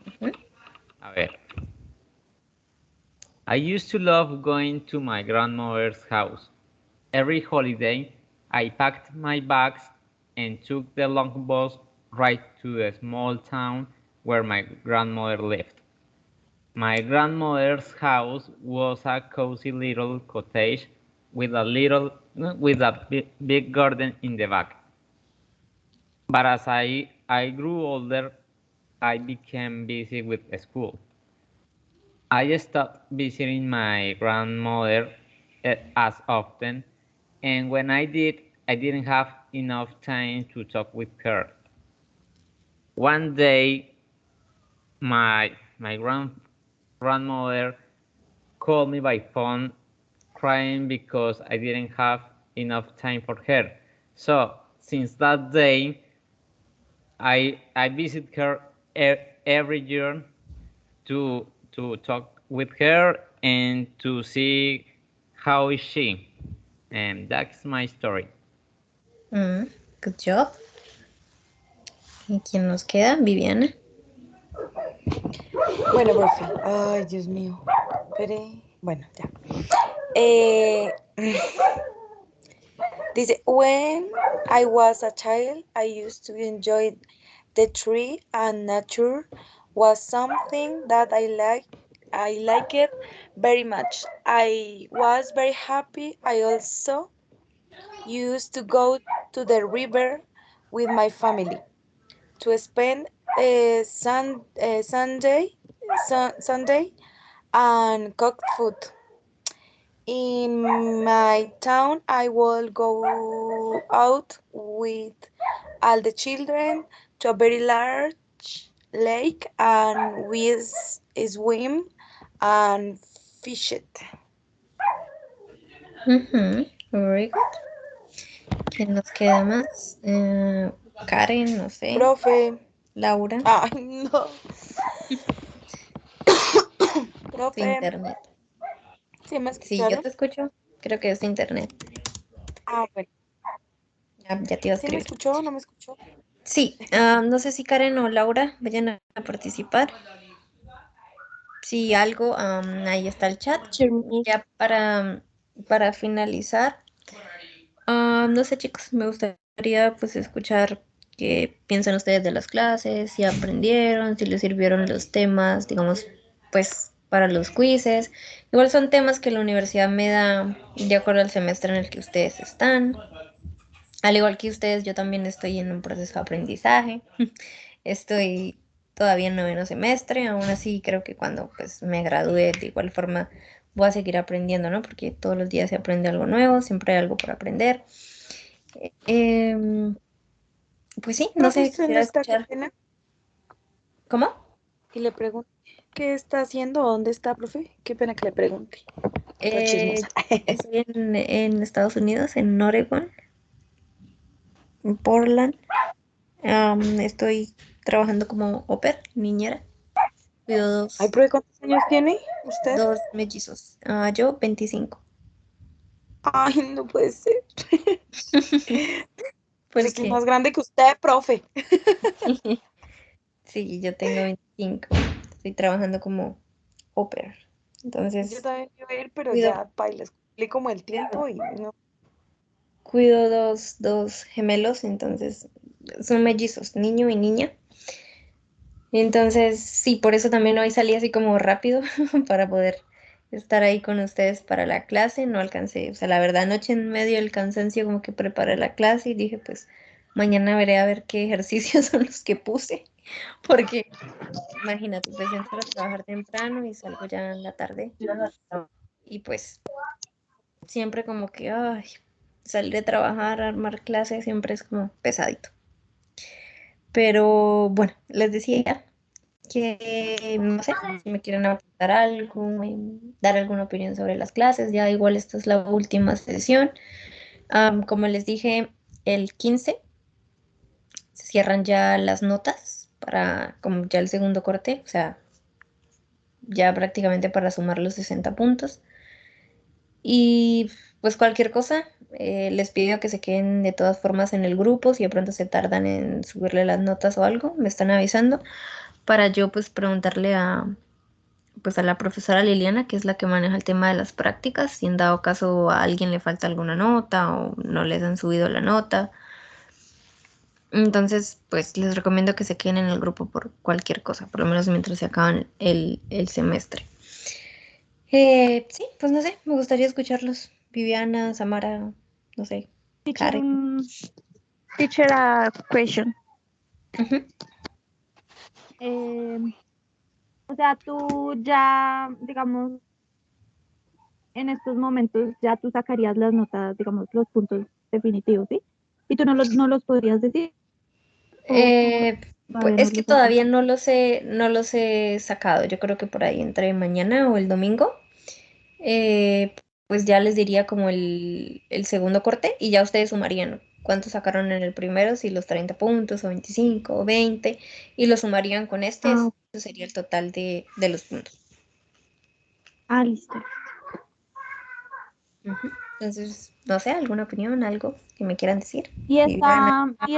Ujú. A ver. I used to love going to my grandmother's house. Every holiday, I packed my bags and took the long bus right to the small town where my grandmother lived. My grandmother's house was a cozy little cottage with a big garden in the back. But as I grew older, I became busy with school. I stopped visiting my grandmother as often, and when I did, I didn't have enough time to talk with her. One day, my grandmother called me by phone crying because I didn't have enough time for her. So since that day, I visit her every year to talk with her and to see how is she. And that's my story. Good job. ¿Y quién nos queda? Viviana. Bueno, profe. Ay, Dios mío. Espere. Bueno, ya. Eh, dice, when I was a child, I used to enjoy the tree and nature was something that I like it very much. I was very happy. I also used to go to the river with my family to spend Sunday and cook food. In my town, I will go out with all the children to a very large lake and we swim and fish it. Very good. ¿Quién nos queda más? Karen, no sé. Profe, Laura. ay no. De Profe, internet. ¿sí me Sí, yo escucharon? te escucho. Creo que es de internet. Ah, bueno. Ya te iba a ¿Sí me escribir. escuchó o no me escuchó? Sí, no sé si Karen o Laura vayan a participar. Si algo, ahí está el chat. Ya para finalizar, no sé, chicos, me gustaría pues escuchar qué piensan ustedes de las clases, si aprendieron, si les sirvieron los temas, digamos, pues para los quizzes. Igual son temas que la universidad me da de acuerdo al semestre en el que ustedes están. Al igual que ustedes, yo también estoy en un proceso de aprendizaje. Estoy todavía en noveno semestre, aún así creo que cuando pues me gradúe de igual forma voy a seguir aprendiendo, ¿no? Porque todos los días se aprende algo nuevo, siempre hay algo por aprender. Em, pues sí, no Profe, sé, ¿usted no quisiera está? Qué escuchar. pena. ¿Cómo? Y le pregunto, ¿qué está haciendo? ¿Dónde está, profe? Qué pena que le pregunte. Toda chismosa. Estoy en Estados Unidos, en Oregon, en Portland. Estoy trabajando como au pair, niñera. Cuido Ay, profe, ¿cuántos años tiene usted? dos mellizos. Yo 25. Ay, no puede ser. Yo soy Porque más grande que usted, profe. sí, yo tengo 25. Estoy trabajando como ópera. Yo Entonces, también iba a ir, pero cuido, ya, les cumplí como el tiempo y no. cuido dos gemelos, entonces son mellizos, niño y niña. Entonces, sí, por eso también hoy salí así como rápido para poder estar ahí con ustedes para la clase. No alcancé, o sea, la verdad, anoche en medio del cansancio como que preparé la clase y dije, pues mañana veré a ver qué ejercicios son los que puse, porque imagínate, pues entro a trabajar temprano y salgo ya en la tarde y pues siempre como que, ay, salir de trabajar, armar clases, siempre es como pesadito. Pero bueno, les decía que no sé si me quieren aportar algo, dar alguna opinión sobre las clases. Ya igual esta es la última sesión. Como les dije, el 15 se cierran ya las notas para como ya el segundo corte, o sea, ya prácticamente para sumar los 60 puntos. Y pues cualquier cosa, les pido que se queden de todas formas en el grupo. Si de pronto se tardan en subirle las notas o algo, me están avisando para yo pues preguntarle pues a la profesora Liliana, que es la que maneja el tema de las prácticas, si en dado caso a alguien le falta alguna nota o no les han subido la nota. Entonces, pues les recomiendo que se queden en el grupo por cualquier cosa, por lo menos mientras se acaban el semestre. Sí, pues no sé, me gustaría escucharlos. Viviana, Samara, no sé, Teacher, Karen. teacher, a question. Ujú. Eh, o sea, tú ya, digamos, en estos momentos ya tú sacarías las notas, digamos, los puntos definitivos, ¿sí? Y tú no los podrías decir o Eh, pues todavía no es que los sacas. todavía no los he sacado. Yo creo que por ahí entre mañana o el domingo. eh, pues ya les diría como el segundo corte y ya ustedes sumarían cuánto sacaron en el primero, si los 30 puntos o 25 o 20 y lo sumarían con este, Ah, eso sería el total de los puntos. listo. Ujú. Entonces, no sé, alguna opinión, algo que me quieran decir. Y Viviana. y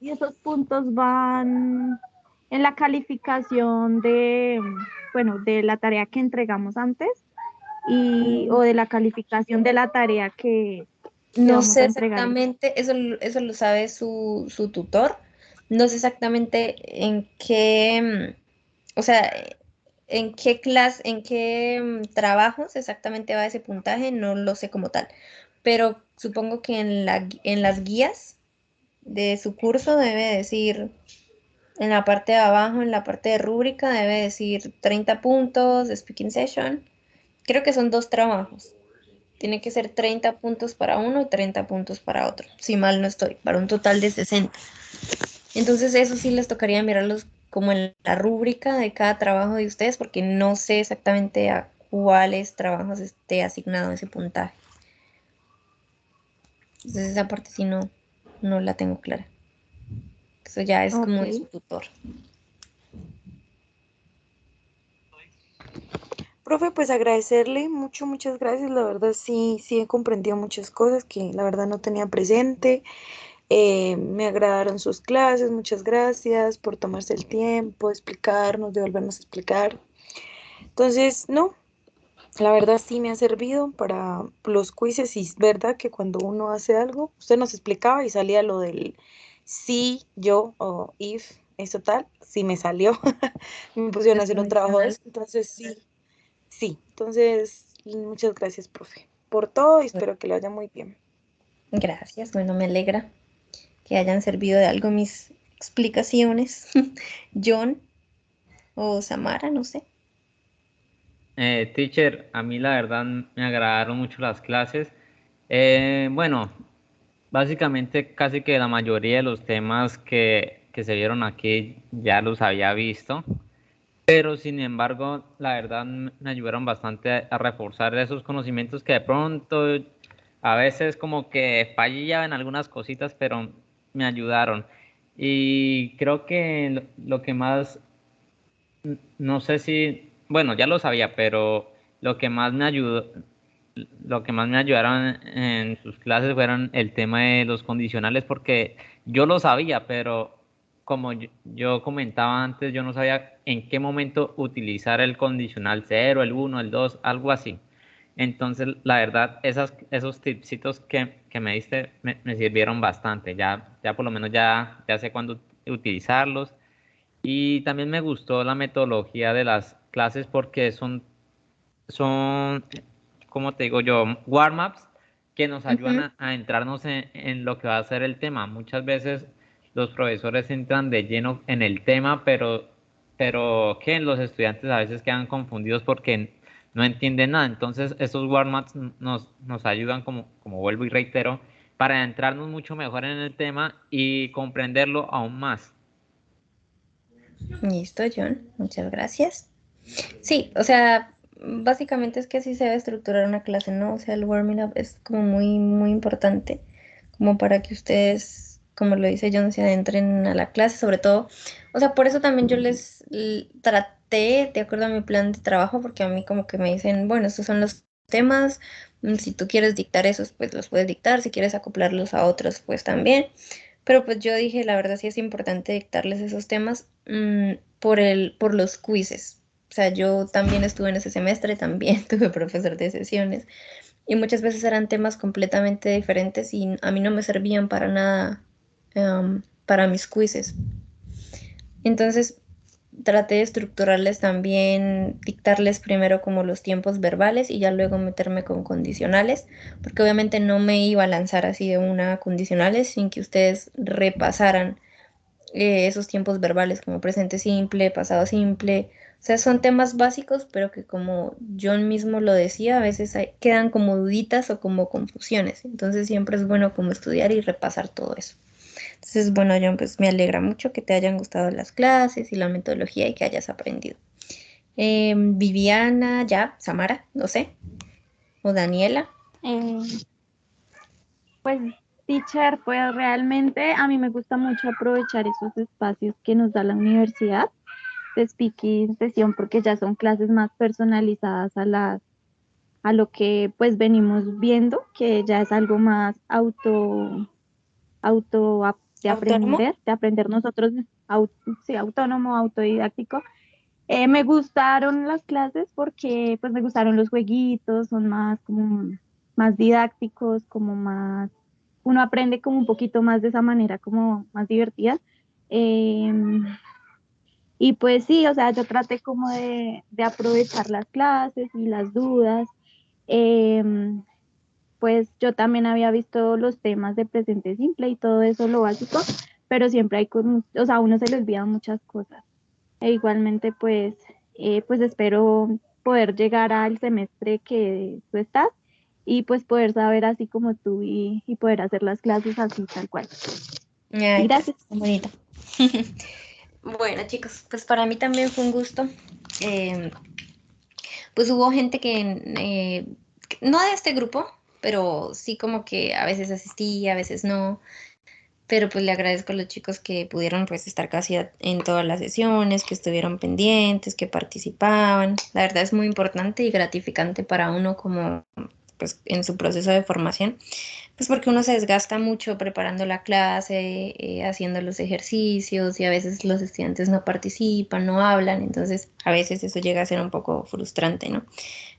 esos puntos van en la calificación de, bueno, de la tarea que entregamos antes o de la calificación de la tarea que No vamos sé a entregar. exactamente, eso lo sabe su tutor. No sé exactamente en qué, o sea, en qué clase, en qué trabajos exactamente va ese puntaje, no lo sé como tal. Pero supongo que en las guías de su curso debe decir, en la parte de abajo, en la parte de rúbrica, debe decir 30 puntos, de speaking session. Creo que son dos trabajos. Tiene que ser 30 puntos para uno y 30 puntos para otro, si mal no estoy, para un total de 60. Entonces eso sí les tocaría mirarlos como en la rúbrica de cada trabajo de ustedes, porque no sé exactamente a cuáles trabajos esté asignado ese puntaje. Entonces esa parte sí no la tengo clara. Eso ya es como de su Ok. tutor. Profe, pues agradecerle mucho, muchas gracias. La verdad sí he comprendido muchas cosas que la verdad no tenía presente. Me agradaron sus clases, muchas gracias por tomarse el tiempo, explicarnos, devolvernos a explicar. Entonces, no, la verdad sí me ha servido para los quizzes y es verdad que cuando uno hace algo, usted nos explicaba y salía lo del sí, yo o if, eso tal, sí me salió. Me pusieron a Las hacer un trabajo de condicionales. eso, entonces sí. Entonces, muchas gracias, profe, por todo y espero que le vaya muy bien. Gracias, bueno, me alegra que hayan servido de algo mis explicaciones. John o Samara, no sé. Teacher, a mí la verdad me agradaron mucho las clases. Bueno, básicamente casi que la mayoría de los temas que se vieron aquí ya los había visto, pero sin embargo, la verdad me ayudaron bastante a reforzar esos conocimientos que de pronto a veces como que fallaba en algunas cositas, pero me ayudaron. Y creo que lo que más no sé si, bueno, ya lo sabía, pero lo que más me ayudó, lo que más me ayudaron en sus clases fueron el tema de los condicionales, porque yo lo sabía, pero como yo comentaba antes, yo no sabía en qué momento utilizar el condicional cero, el uno, el 2, algo así. Entonces, la verdad, esos tipsitos que me diste me sirvieron bastante. Ya por lo menos ya sé cuándo utilizarlos. Y también me gustó la metodología de las clases porque son, como te digo yo, warm-ups que nos ayudan Ujú. a entrarnos en lo que va a ser el tema. Muchas veces los profesores entran de lleno en el tema, pero que los estudiantes a veces quedan confundidos porque no entienden nada. Entonces, estos warm-ups nos ayudan, como vuelvo y reitero, para entrarnos mucho mejor en el tema y comprenderlo aún más. Listo, John. Muchas gracias. Sí, o sea, básicamente es que así se debe estructurar una clase, ¿no? O sea, el warming up es como muy, muy importante, como para que ustedes, como lo dice John, se adentren a la clase, sobre todo. O sea, por eso también yo traté, de acuerdo a mi plan de trabajo, porque a mí como que me dicen, bueno, estos son los temas, si tú quieres dictar esos, pues los puedes dictar, si quieres acoplarlos a otros, pues también. Pero pues yo dije, la verdad sí es importante dictarles esos temas por los quizzes. O sea, yo también estuve en ese semestre, también tuve profesor de sesiones y muchas veces eran temas completamente diferentes y a mí no me servían para nada para mis quizzes. Entonces traté de estructurarles también, dictarles primero como los tiempos verbales y ya luego meterme con condicionales, porque obviamente no me iba a lanzar así de una a condicionales sin que ustedes repasaran esos tiempos verbales como presente simple, pasado simple. O sea, son temas básicos, pero que como John mismo lo decía, a veces quedan como duditas o como confusiones. Entonces siempre es bueno como estudiar y repasar todo eso. Entonces, bueno, John, pues me alegra mucho que te hayan gustado las clases y la metodología y que hayas aprendido. Viviana, ya, Samara, no sé, o Daniela. Eh, pues, teacher, pues realmente a mí me gusta mucho aprovechar esos espacios que nos da la universidad de speaking sesión porque ya son clases más personalizadas a lo que pues venimos viendo, que ya es algo más ¿Autónomo? de aprender nosotros, au- sí, autónomo, autodidáctico. Me gustaron las clases porque pues me gustaron los jueguitos, son más como más didácticos, como más, uno aprende como un poquito más de esa manera, como más divertida. Em, y pues sí, o sea, yo traté como de aprovechar las clases y las dudas. Em, pues yo también había visto los temas de presente simple y todo eso, lo básico, pero siempre hay, o sea, a uno se le olvidan muchas cosas. E igualmente, pues, pues espero poder llegar al semestre que tú estás y pues poder saber así como tú y poder hacer las clases así tal cual. Y Ay, gracias. qué bonito. Bueno, chicos, pues para mí también fue un gusto. Eh, pues hubo gente no de este grupo, pero sí como que a veces asistí, a veces no. Pero pues le agradezco a los chicos que pudieron pues estar casi en todas las sesiones, que estuvieron pendientes, que participaban. La verdad es muy importante y gratificante para uno como pues en su proceso de formación, pues porque uno se desgasta mucho preparando la clase, haciendo los ejercicios y a veces los estudiantes no participan, no hablan, entonces a veces eso llega a ser un poco frustrante, ¿no?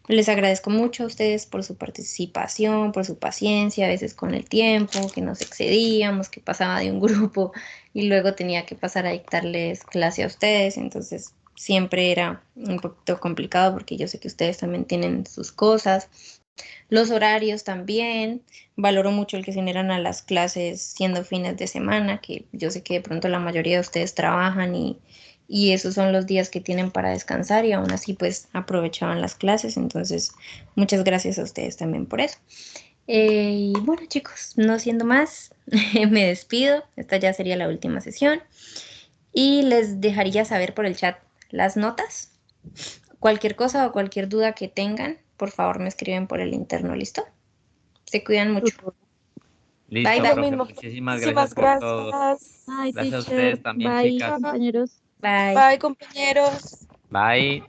Les agradezco mucho a ustedes por su participación, por su paciencia, a veces con el tiempo, que nos excedíamos, que pasaba de un grupo y luego tenía que pasar a dictarles clase a ustedes, entonces siempre era un poquito complicado porque yo sé que ustedes también tienen sus cosas. Los horarios también, valoro mucho el que se unieran a las clases siendo fines de semana, que yo sé que de pronto la mayoría de ustedes trabajan y esos son los días que tienen para descansar y aún así pues aprovechaban las clases, entonces muchas gracias a ustedes también por eso. Y bueno chicos, no siendo más, me despido, esta ya sería la última sesión y les dejaría saber por el chat las notas. Cualquier cosa o cualquier duda que tengan, por favor me escriben por el interno, ¿listo? Se cuidan mucho. Bye, Listo, bye. Lo profe, mismo. muchísimas gracias Muchísimas por todo. gracias. Bye, Gracias a teacher. ustedes también, Bye, chicas. compañeros. Bye. Bye, compañeros. Bye.